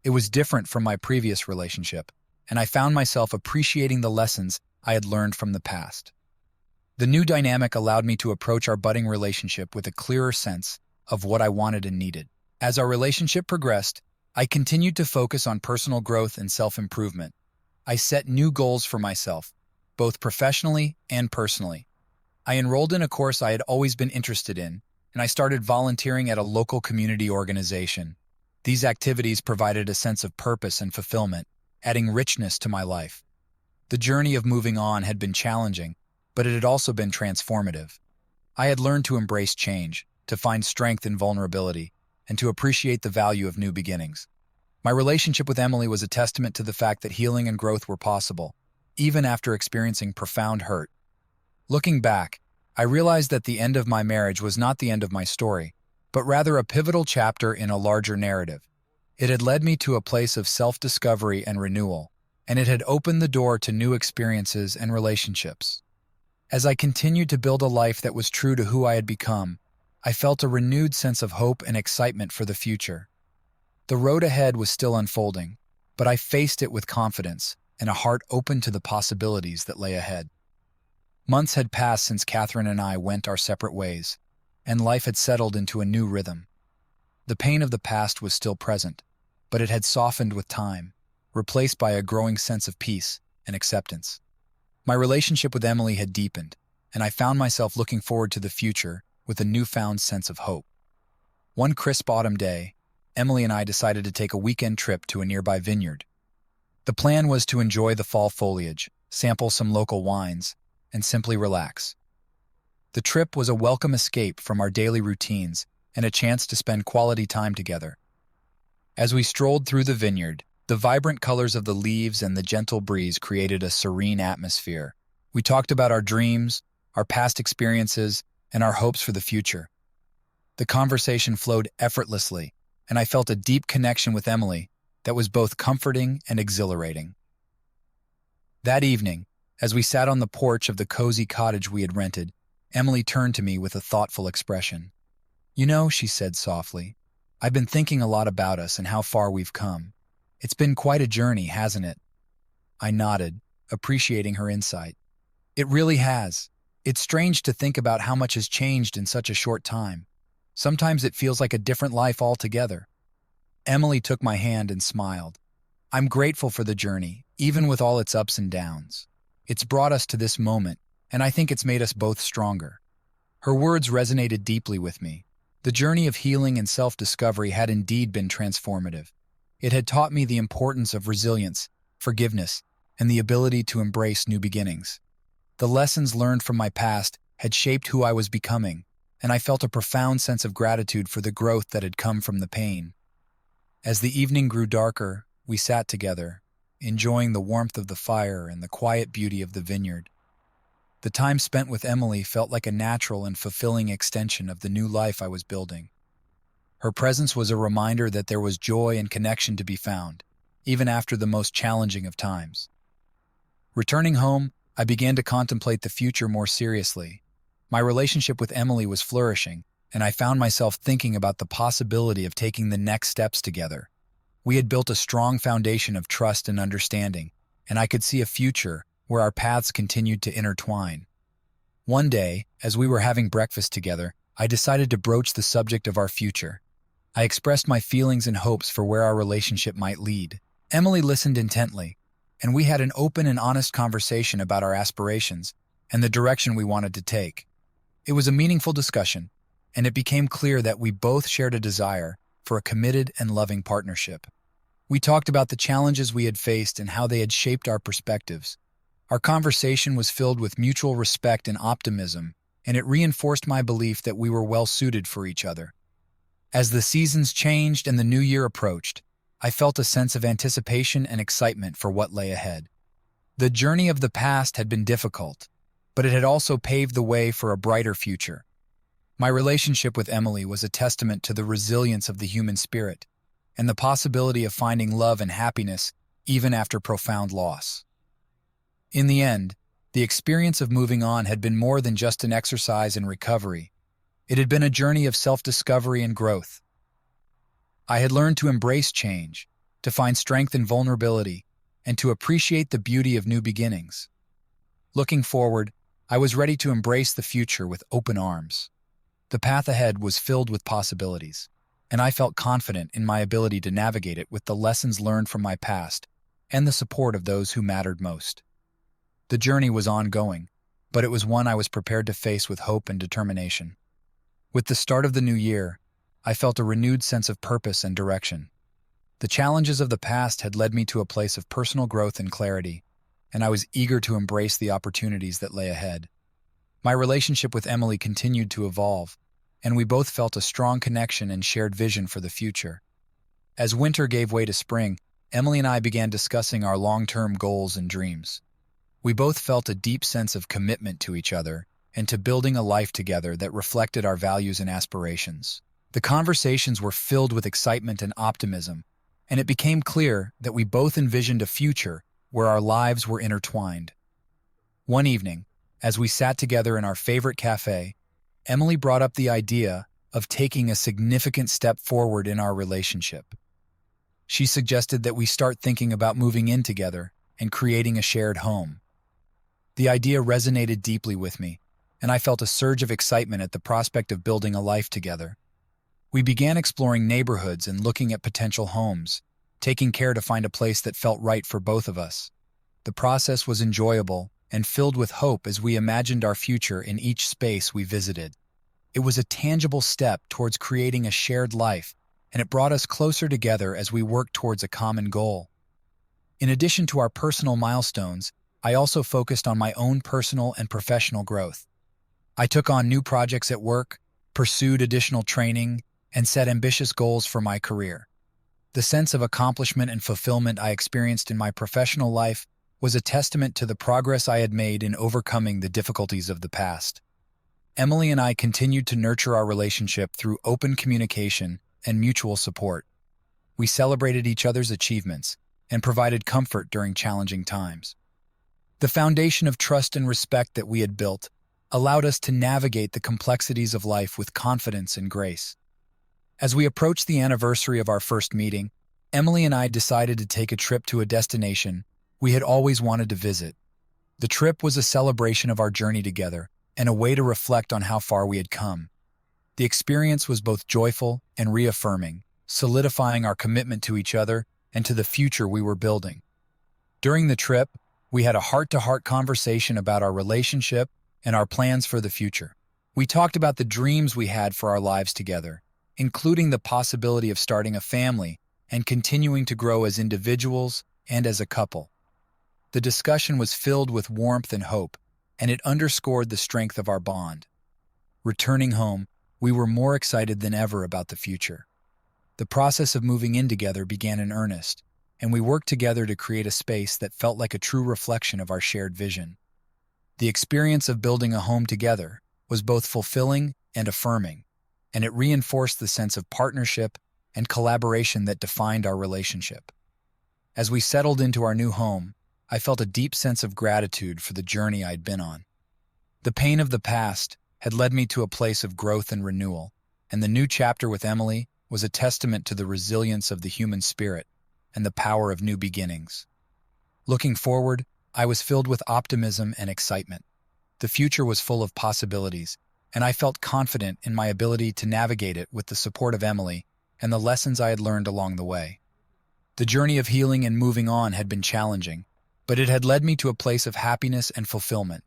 [SPEAKER 1] It was different from my previous relationship, and I found myself appreciating the lessons I had learned from the past. The new dynamic allowed me to approach our budding relationship with a clearer sense of what I wanted and needed. As our relationship progressed, I continued to focus on personal growth and self-improvement. I set new goals for myself, both professionally and personally. I enrolled in a course I had always been interested in, and I started volunteering at a local community organization. These activities provided a sense of purpose and fulfillment, adding richness to my life. The journey of moving on had been challenging, but it had also been transformative. I had learned to embrace change, to find strength in vulnerability, and to appreciate the value of new beginnings. My relationship with Emily was a testament to the fact that healing and growth were possible, even after experiencing profound hurt. Looking back, I realized that the end of my marriage was not the end of my story, but rather a pivotal chapter in a larger narrative. It had led me to a place of self-discovery and renewal, and it had opened the door to new experiences and relationships. As I continued to build a life that was true to who I had become, I felt a renewed sense of hope and excitement for the future. The road ahead was still unfolding, but I faced it with confidence and a heart open to the possibilities that lay ahead. Months had passed since Catherine and I went our separate ways, and life had settled into a new rhythm. The pain of the past was still present, but it had softened with time, replaced by a growing sense of peace and acceptance. My relationship with Emily had deepened, and I found myself looking forward to the future with a newfound sense of hope. One crisp autumn day, Emily and I decided to take a weekend trip to a nearby vineyard. The plan was to enjoy the fall foliage, sample some local wines, and simply relax. The trip was a welcome escape from our daily routines and a chance to spend quality time together. As we strolled through the vineyard, the vibrant colors of the leaves and the gentle breeze created a serene atmosphere. We talked about our dreams, our past experiences, and our hopes for the future. The conversation flowed effortlessly, and I felt a deep connection with Emily that was both comforting and exhilarating. That evening, as we sat on the porch of the cozy cottage we had rented, Emily turned to me with a thoughtful expression. "You know," she said softly, "I've been thinking a lot about us and how far we've come. It's been quite a journey, hasn't it?" I nodded, appreciating her insight. "It really has. It's strange to think about how much has changed in such a short time. Sometimes it feels like a different life altogether." Emily took my hand and smiled. "I'm grateful for the journey, even with all its ups and downs. It's brought us to this moment, and I think it's made us both stronger." Her words resonated deeply with me. The journey of healing and self-discovery had indeed been transformative. It had taught me the importance of resilience, forgiveness, and the ability to embrace new beginnings. The lessons learned from my past had shaped who I was becoming, and I felt a profound sense of gratitude for the growth that had come from the pain. As the evening grew darker, we sat together, enjoying the warmth of the fire and the quiet beauty of the vineyard. The time spent with Emily felt like a natural and fulfilling extension of the new life I was building. Her presence was a reminder that there was joy and connection to be found, even after the most challenging of times. Returning home, I began to contemplate the future more seriously. My relationship with Emily was flourishing, and I found myself thinking about the possibility of taking the next steps together. We had built a strong foundation of trust and understanding, and I could see a future where our paths continued to intertwine. One day, as we were having breakfast together, I decided to broach the subject of our future. I expressed my feelings and hopes for where our relationship might lead. Emily listened intently, and we had an open and honest conversation about our aspirations and the direction we wanted to take. It was a meaningful discussion, and it became clear that we both shared a desire for a committed and loving partnership. We talked about the challenges we had faced and how they had shaped our perspectives. Our conversation was filled with mutual respect and optimism, and it reinforced my belief that we were well suited for each other. As the seasons changed and the new year approached, I felt a sense of anticipation and excitement for what lay ahead. The journey of the past had been difficult, but it had also paved the way for a brighter future. My relationship with Emily was a testament to the resilience of the human spirit and the possibility of finding love and happiness even after profound loss. In the end, the experience of moving on had been more than just an exercise in recovery. It had been a journey of self-discovery and growth. I had learned to embrace change, to find strength in vulnerability, and to appreciate the beauty of new beginnings. Looking forward, I was ready to embrace the future with open arms. The path ahead was filled with possibilities, and I felt confident in my ability to navigate it with the lessons learned from my past and the support of those who mattered most. The journey was ongoing, but it was one I was prepared to face with hope and determination. With the start of the new year, I felt a renewed sense of purpose and direction. The challenges of the past had led me to a place of personal growth and clarity, and I was eager to embrace the opportunities that lay ahead. My relationship with Emily continued to evolve, and we both felt a strong connection and shared vision for the future. As winter gave way to spring, Emily and I began discussing our long-term goals and dreams. We both felt a deep sense of commitment to each other and to building a life together that reflected our values and aspirations. The conversations were filled with excitement and optimism, and it became clear that we both envisioned a future where our lives were intertwined. One evening, as we sat together in our favorite cafe, Emily brought up the idea of taking a significant step forward in our relationship. She suggested that we start thinking about moving in together and creating a shared home. The idea resonated deeply with me, and I felt a surge of excitement at the prospect of building a life together. We began exploring neighborhoods and looking at potential homes, taking care to find a place that felt right for both of us. The process was enjoyable and filled with hope as we imagined our future in each space we visited. It was a tangible step towards creating a shared life, and it brought us closer together as we worked towards a common goal. In addition to our personal milestones, I also focused on my own personal and professional growth. I took on new projects at work, pursued additional training, and set ambitious goals for my career. The sense of accomplishment and fulfillment I experienced in my professional life was a testament to the progress I had made in overcoming the difficulties of the past. Emily and I continued to nurture our relationship through open communication and mutual support. We celebrated each other's achievements and provided comfort during challenging times. The foundation of trust and respect that we had built allowed us to navigate the complexities of life with confidence and grace. As we approached the anniversary of our first meeting, Emily and I decided to take a trip to a destination we had always wanted to visit. The trip was a celebration of our journey together and a way to reflect on how far we had come. The experience was both joyful and reaffirming, solidifying our commitment to each other and to the future we were building. During the trip, we had a heart-to-heart conversation about our relationship and our plans for the future. We talked about the dreams we had for our lives together, including the possibility of starting a family and continuing to grow as individuals and as a couple. The discussion was filled with warmth and hope, and it underscored the strength of our bond. Returning home, we were more excited than ever about the future. The process of moving in together began in earnest, and we worked together to create a space that felt like a true reflection of our shared vision. The experience of building a home together was both fulfilling and affirming, and it reinforced the sense of partnership and collaboration that defined our relationship. As we settled into our new home, I felt a deep sense of gratitude for the journey I'd been on. The pain of the past had led me to a place of growth and renewal, and the new chapter with Emily was a testament to the resilience of the human spirit and the power of new beginnings. Looking forward, I was filled with optimism and excitement. The future was full of possibilities, and I felt confident in my ability to navigate it with the support of Emily and the lessons I had learned along the way. The journey of healing and moving on had been challenging, but it had led me to a place of happiness and fulfillment.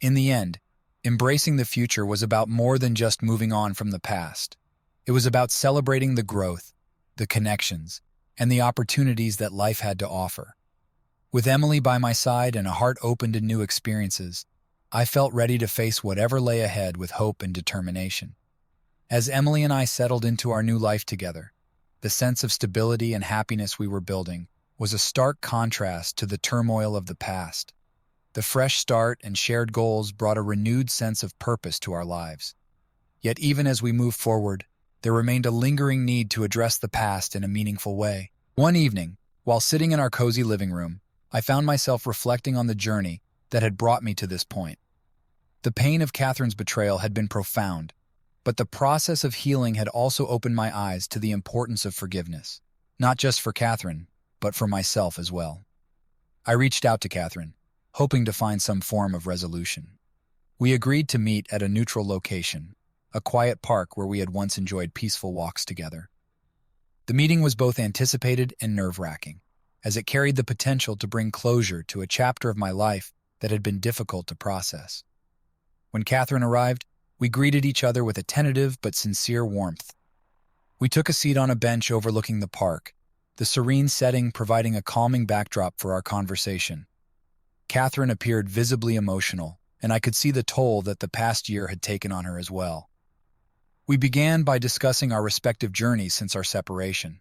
[SPEAKER 1] In the end, embracing the future was about more than just moving on from the past. It was about celebrating the growth, the connections, and the opportunities that life had to offer. With Emily by my side and a heart open to new experiences, I felt ready to face whatever lay ahead with hope and determination. As Emily and I settled into our new life together, the sense of stability and happiness we were building was a stark contrast to the turmoil of the past. The fresh start and shared goals brought a renewed sense of purpose to our lives. Yet even as we moved forward, there remained a lingering need to address the past in a meaningful way. One evening, while sitting in our cozy living room, I found myself reflecting on the journey that had brought me to this point. The pain of Catherine's betrayal had been profound, but the process of healing had also opened my eyes to the importance of forgiveness, not just for Catherine, but for myself as well. I reached out to Catherine, hoping to find some form of resolution. We agreed to meet at a neutral location, a quiet park where we had once enjoyed peaceful walks together. The meeting was both anticipated and nerve-wracking, as it carried the potential to bring closure to a chapter of my life that had been difficult to process. When Catherine arrived, we greeted each other with a tentative but sincere warmth. We took a seat on a bench overlooking the park, the serene setting providing a calming backdrop for our conversation. Catherine appeared visibly emotional, and I could see the toll that the past year had taken on her as well. We began by discussing our respective journeys since our separation.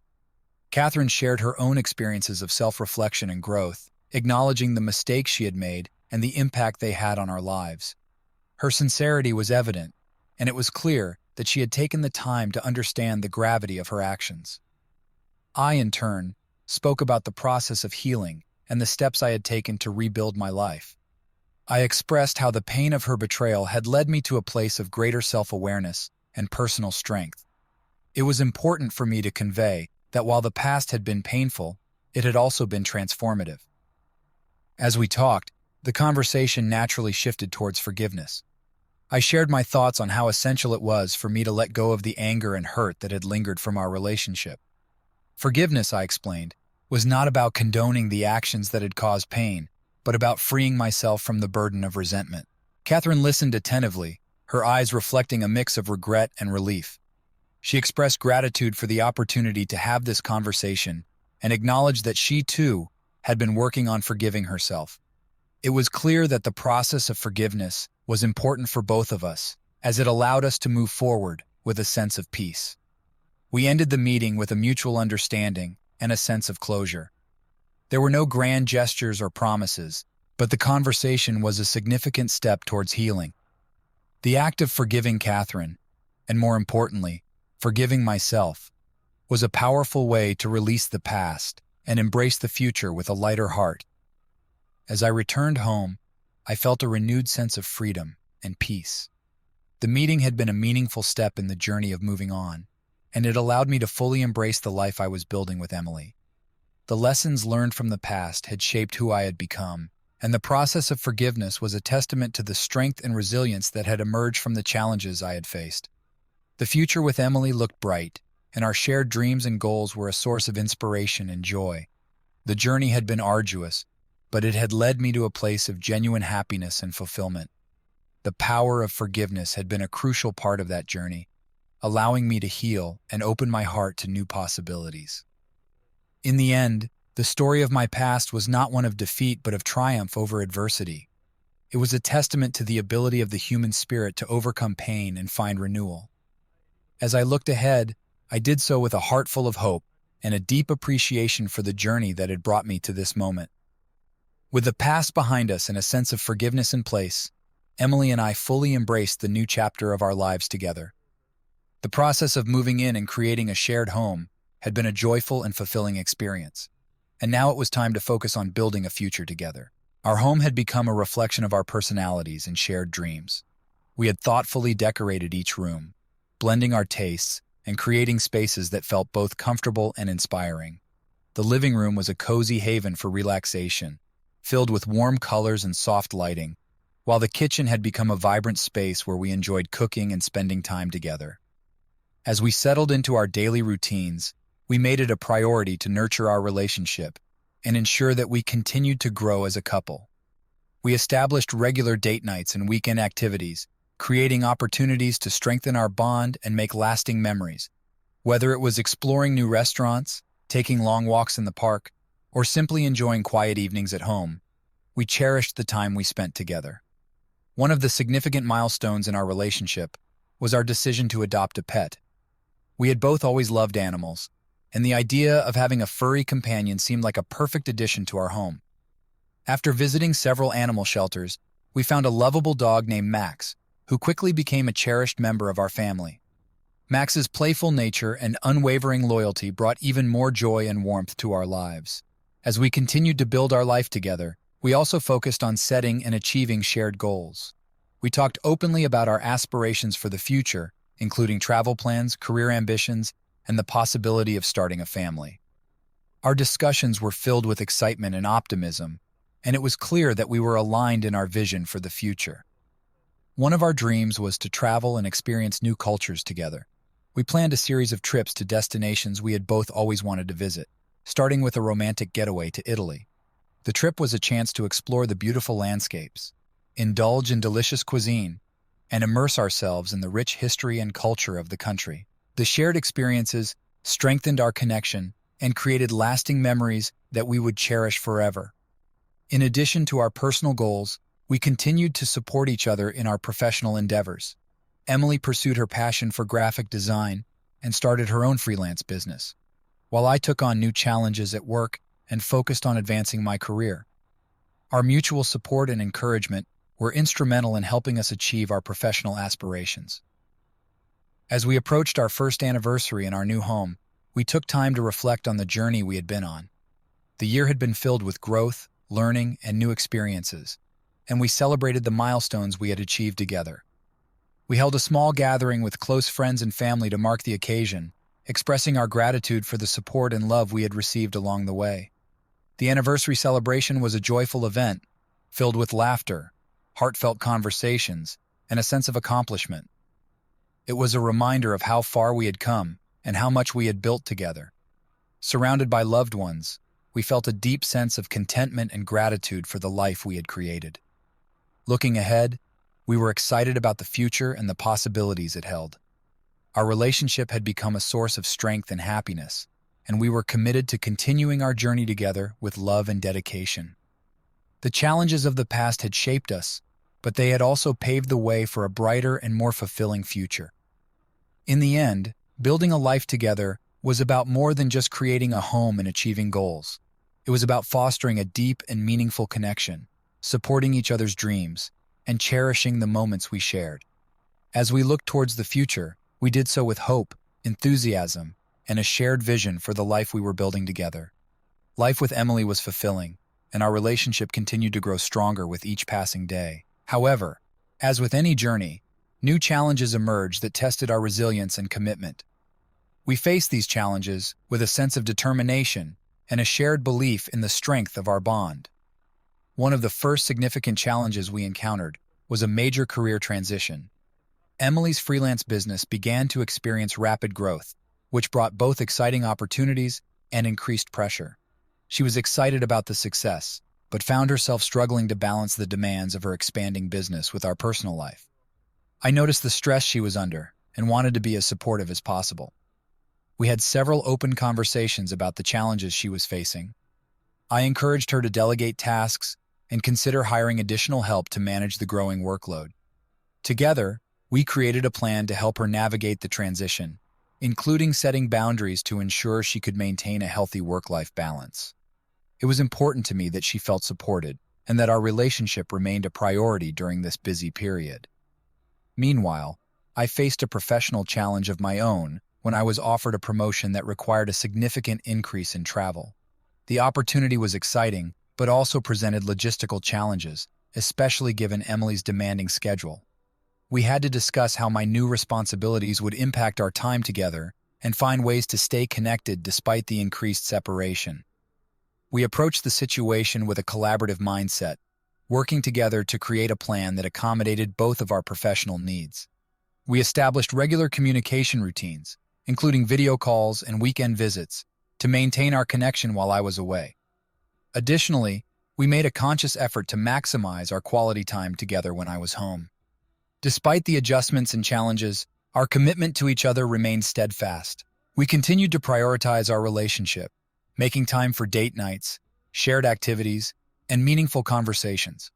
[SPEAKER 1] Catherine shared her own experiences of self-reflection and growth, acknowledging the mistakes she had made and the impact they had on our lives. Her sincerity was evident, and it was clear that she had taken the time to understand the gravity of her actions. I, in turn, spoke about the process of healing and the steps I had taken to rebuild my life. I expressed how the pain of her betrayal had led me to a place of greater self-awareness and personal strength. It was important for me to convey that while the past had been painful, it had also been transformative. As we talked, the conversation naturally shifted towards forgiveness. I shared my thoughts on how essential it was for me to let go of the anger and hurt that had lingered from our relationship. Forgiveness, I explained, was not about condoning the actions that had caused pain, but about freeing myself from the burden of resentment. Catherine listened attentively, her eyes reflecting a mix of regret and relief. She expressed gratitude for the opportunity to have this conversation and acknowledged that she, too, had been working on forgiving herself. It was clear that the process of forgiveness was important for both of us, as it allowed us to move forward with a sense of peace. We ended the meeting with a mutual understanding and a sense of closure. There were no grand gestures or promises, but the conversation was a significant step towards healing. The act of forgiving Catherine, and more importantly, forgiving myself, was a powerful way to release the past and embrace the future with a lighter heart. As I returned home, I felt a renewed sense of freedom and peace. The meeting had been a meaningful step in the journey of moving on, and it allowed me to fully embrace the life I was building with Emily. The lessons learned from the past had shaped who I had become, and the process of forgiveness was a testament to the strength and resilience that had emerged from the challenges I had faced. The future with Emily looked bright, and our shared dreams and goals were a source of inspiration and joy. The journey had been arduous, but it had led me to a place of genuine happiness and fulfillment. The power of forgiveness had been a crucial part of that journey, allowing me to heal and open my heart to new possibilities. In the end, the story of my past was not one of defeat but of triumph over adversity. It was a testament to the ability of the human spirit to overcome pain and find renewal. As I looked ahead, I did so with a heart full of hope and a deep appreciation for the journey that had brought me to this moment. With the past behind us and a sense of forgiveness in place, Emily and I fully embraced the new chapter of our lives together. The process of moving in and creating a shared home had been a joyful and fulfilling experience, and now it was time to focus on building a future together. Our home had become a reflection of our personalities and shared dreams. We had thoughtfully decorated each room, blending our tastes and creating spaces that felt both comfortable and inspiring. The living room was a cozy haven for relaxation, filled with warm colors and soft lighting, while the kitchen had become a vibrant space where we enjoyed cooking and spending time together. As we settled into our daily routines, we made it a priority to nurture our relationship and ensure that we continued to grow as a couple. We established regular date nights and weekend activities, creating opportunities to strengthen our bond and make lasting memories. Whether it was exploring new restaurants, taking long walks in the park, or simply enjoying quiet evenings at home, we cherished the time we spent together. One of the significant milestones in our relationship was our decision to adopt a pet. We had both always loved animals, and the idea of having a furry companion seemed like a perfect addition to our home. After visiting several animal shelters, we found a lovable dog named Max, who quickly became a cherished member of our family. Max's playful nature and unwavering loyalty brought even more joy and warmth to our lives. As we continued to build our life together, we also focused on setting and achieving shared goals. We talked openly about our aspirations for the future, including travel plans, career ambitions, and the possibility of starting a family. Our discussions were filled with excitement and optimism, and it was clear that we were aligned in our vision for the future. One of our dreams was to travel and experience new cultures together. We planned a series of trips to destinations we had both always wanted to visit, starting with a romantic getaway to Italy. The trip was a chance to explore the beautiful landscapes, indulge in delicious cuisine, and immerse ourselves in the rich history and culture of the country. The shared experiences strengthened our connection and created lasting memories that we would cherish forever. In addition to our personal goals, we continued to support each other in our professional endeavors. Emily pursued her passion for graphic design and started her own freelance business, while I took on new challenges at work and focused on advancing my career. Our mutual support and encouragement were instrumental in helping us achieve our professional aspirations. As we approached our first anniversary in our new home, we took time to reflect on the journey we had been on. The year had been filled with growth, learning, and new experiences, and we celebrated the milestones we had achieved together. We held a small gathering with close friends and family to mark the occasion, expressing our gratitude for the support and love we had received along the way. The anniversary celebration was a joyful event, filled with laughter, heartfelt conversations, and a sense of accomplishment. It was a reminder of how far we had come and how much we had built together. Surrounded by loved ones, we felt a deep sense of contentment and gratitude for the life we had created. Looking ahead, we were excited about the future and the possibilities it held. Our relationship had become a source of strength and happiness, and we were committed to continuing our journey together with love and dedication. The challenges of the past had shaped us, but they had also paved the way for a brighter and more fulfilling future. In the end, building a life together was about more than just creating a home and achieving goals. It was about fostering a deep and meaningful connection, supporting each other's dreams, and cherishing the moments we shared. As we looked towards the future, we did so with hope, enthusiasm, and a shared vision for the life we were building together. Life with Emily was fulfilling, and our relationship continued to grow stronger with each passing day. However, as with any journey, new challenges emerged that tested our resilience and commitment. We faced these challenges with a sense of determination and a shared belief in the strength of our bond. One of the first significant challenges we encountered was a major career transition. Emily's freelance business began to experience rapid growth, which brought both exciting opportunities and increased pressure. She was excited about the success, but found herself struggling to balance the demands of her expanding business with our personal life. I noticed the stress she was under and wanted to be as supportive as possible. We had several open conversations about the challenges she was facing. I encouraged her to delegate tasks and consider hiring additional help to manage the growing workload. Together, we created a plan to help her navigate the transition, including setting boundaries to ensure she could maintain a healthy work-life balance. It was important to me that she felt supported and that our relationship remained a priority during this busy period. Meanwhile, I faced a professional challenge of my own when I was offered a promotion that required a significant increase in travel. The opportunity was exciting, but also presented logistical challenges, especially given Emily's demanding schedule. We had to discuss how my new responsibilities would impact our time together and find ways to stay connected despite the increased separation. We approached the situation with a collaborative mindset, working together to create a plan that accommodated both of our professional needs. We established regular communication routines, including video calls and weekend visits, to maintain our connection while I was away. Additionally, we made a conscious effort to maximize our quality time together when I was home. Despite the adjustments and challenges, our commitment to each other remained steadfast. We continued to prioritize our relationship, making time for date nights, shared activities, and meaningful conversations.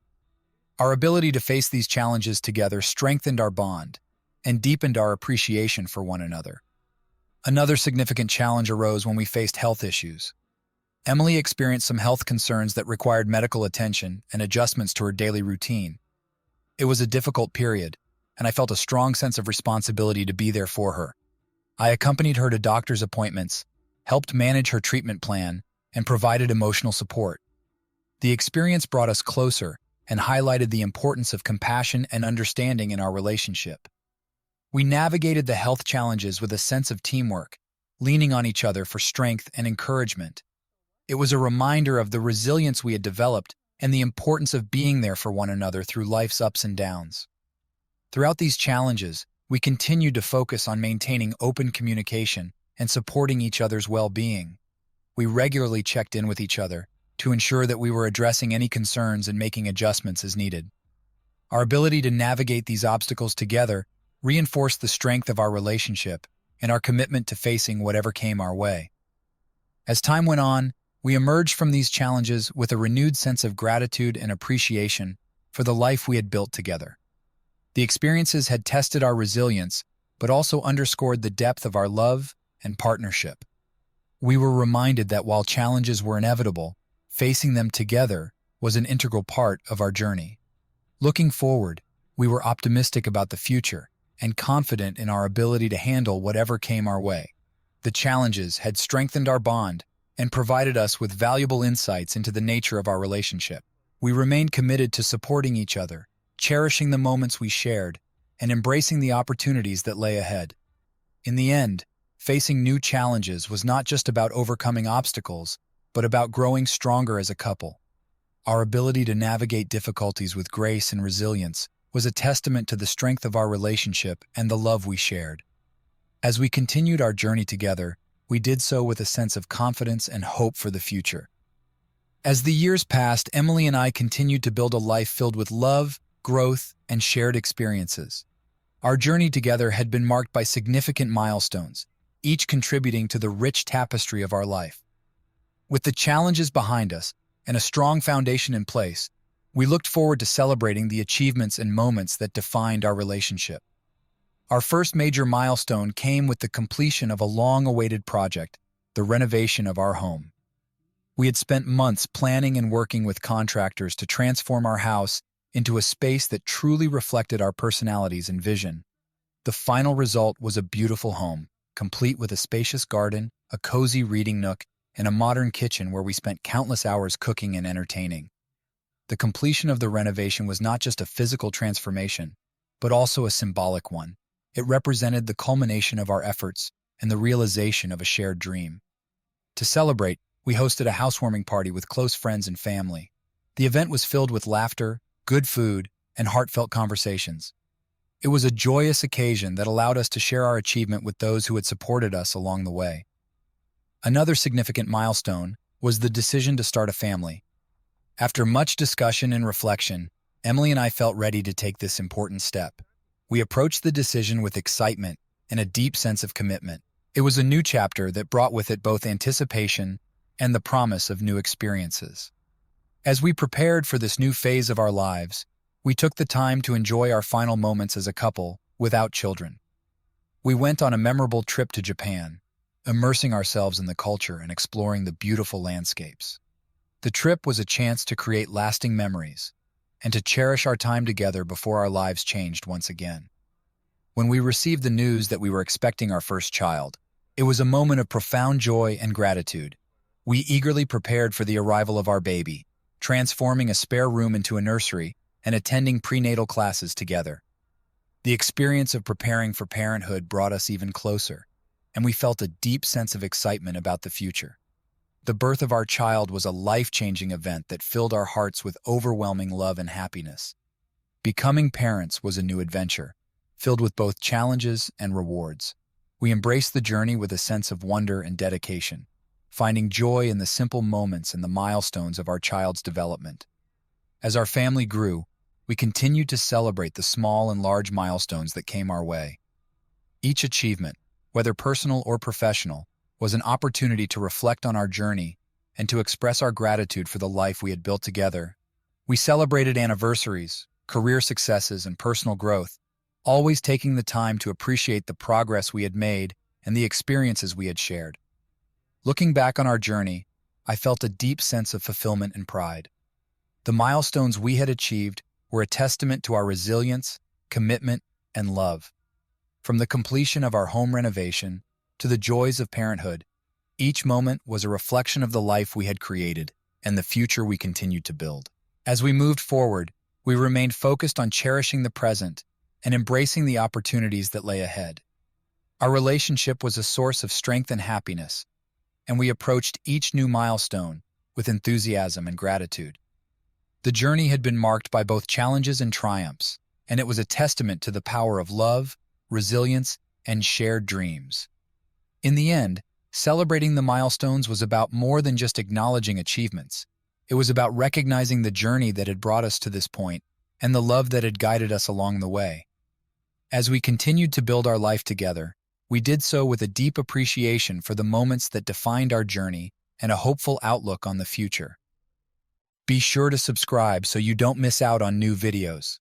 [SPEAKER 1] Our ability to face these challenges together strengthened our bond and deepened our appreciation for one another. Another significant challenge arose when we faced health issues. Emily experienced some health concerns that required medical attention and adjustments to her daily routine. It was a difficult period, and I felt a strong sense of responsibility to be there for her. I accompanied her to doctor's appointments, helped manage her treatment plan, and provided emotional support. The experience brought us closer and highlighted the importance of compassion and understanding in our relationship. We navigated the health challenges with a sense of teamwork, leaning on each other for strength and encouragement. It was a reminder of the resilience we had developed and the importance of being there for one another through life's ups and downs. Throughout these challenges, we continued to focus on maintaining open communication and supporting each other's well-being. We regularly checked in with each other to ensure that we were addressing any concerns and making adjustments as needed. Our ability to navigate these obstacles together reinforced the strength of our relationship and our commitment to facing whatever came our way. As time went on, we emerged from these challenges with a renewed sense of gratitude and appreciation for the life we had built together. The experiences had tested our resilience, but also underscored the depth of our love and partnership. We were reminded that while challenges were inevitable, facing them together was an integral part of our journey. Looking forward, we were optimistic about the future and confident in our ability to handle whatever came our way. The challenges had strengthened our bond and provided us with valuable insights into the nature of our relationship. We remained committed to supporting each other, cherishing the moments we shared, and embracing the opportunities that lay ahead. In the end, facing new challenges was not just about overcoming obstacles, but about growing stronger as a couple. Our ability to navigate difficulties with grace and resilience was a testament to the strength of our relationship and the love we shared. As we continued our journey together, we did so with a sense of confidence and hope for the future. As the years passed, Emily and I continued to build a life filled with love, growth, and shared experiences. Our journey together had been marked by significant milestones, each contributing to the rich tapestry of our life. With the challenges behind us and a strong foundation in place, we looked forward to celebrating the achievements and moments that defined our relationship. Our first major milestone came with the completion of a long-awaited project, the renovation of our home. We had spent months planning and working with contractors to transform our house into a space that truly reflected our personalities and vision. The final result was a beautiful home, complete with a spacious garden, a cozy reading nook, and a modern kitchen where we spent countless hours cooking and entertaining. The completion of the renovation was not just a physical transformation, but also a symbolic one. It represented the culmination of our efforts and the realization of a shared dream. To celebrate, we hosted a housewarming party with close friends and family. The event was filled with laughter, good food, and heartfelt conversations. It was a joyous occasion that allowed us to share our achievement with those who had supported us along the way. Another significant milestone was the decision to start a family. After much discussion and reflection, Emily and I felt ready to take this important step. We approached the decision with excitement and a deep sense of commitment. It was a new chapter that brought with it both anticipation and the promise of new experiences. As we prepared for this new phase of our lives, we took the time to enjoy our final moments as a couple without children. We went on a memorable trip to Japan, immersing ourselves in the culture and exploring the beautiful landscapes. The trip was a chance to create lasting memories and to cherish our time together before our lives changed once again. When we received the news that we were expecting our first child, it was a moment of profound joy and gratitude. We eagerly prepared for the arrival of our baby, transforming a spare room into a nursery and attending prenatal classes together. The experience of preparing for parenthood brought us even closer, and we felt a deep sense of excitement about the future. The birth of our child was a life-changing event that filled our hearts with overwhelming love and happiness. Becoming parents was a new adventure, filled with both challenges and rewards. We embraced the journey with a sense of wonder and dedication, finding joy in the simple moments and the milestones of our child's development. As our family grew, we continued to celebrate the small and large milestones that came our way. Each achievement, whether personal or professional, was an opportunity to reflect on our journey and to express our gratitude for the life we had built together. We celebrated anniversaries, career successes, and personal growth, always taking the time to appreciate the progress we had made and the experiences we had shared. Looking back on our journey, I felt a deep sense of fulfillment and pride. The milestones we had achieved were a testament to our resilience, commitment, and love. From the completion of our home renovation to the joys of parenthood, each moment was a reflection of the life we had created and the future we continued to build. As we moved forward, we remained focused on cherishing the present and embracing the opportunities that lay ahead. Our relationship was a source of strength and happiness, and we approached each new milestone with enthusiasm and gratitude. The journey had been marked by both challenges and triumphs, and it was a testament to the power of love, resilience, and shared dreams. In the end, celebrating the milestones was about more than just acknowledging achievements. It was about recognizing the journey that had brought us to this point and the love that had guided us along the way. As we continued to build our life together, we did so with a deep appreciation for the moments that defined our journey and a hopeful outlook on the future. Be sure to subscribe so you don't miss out on new videos.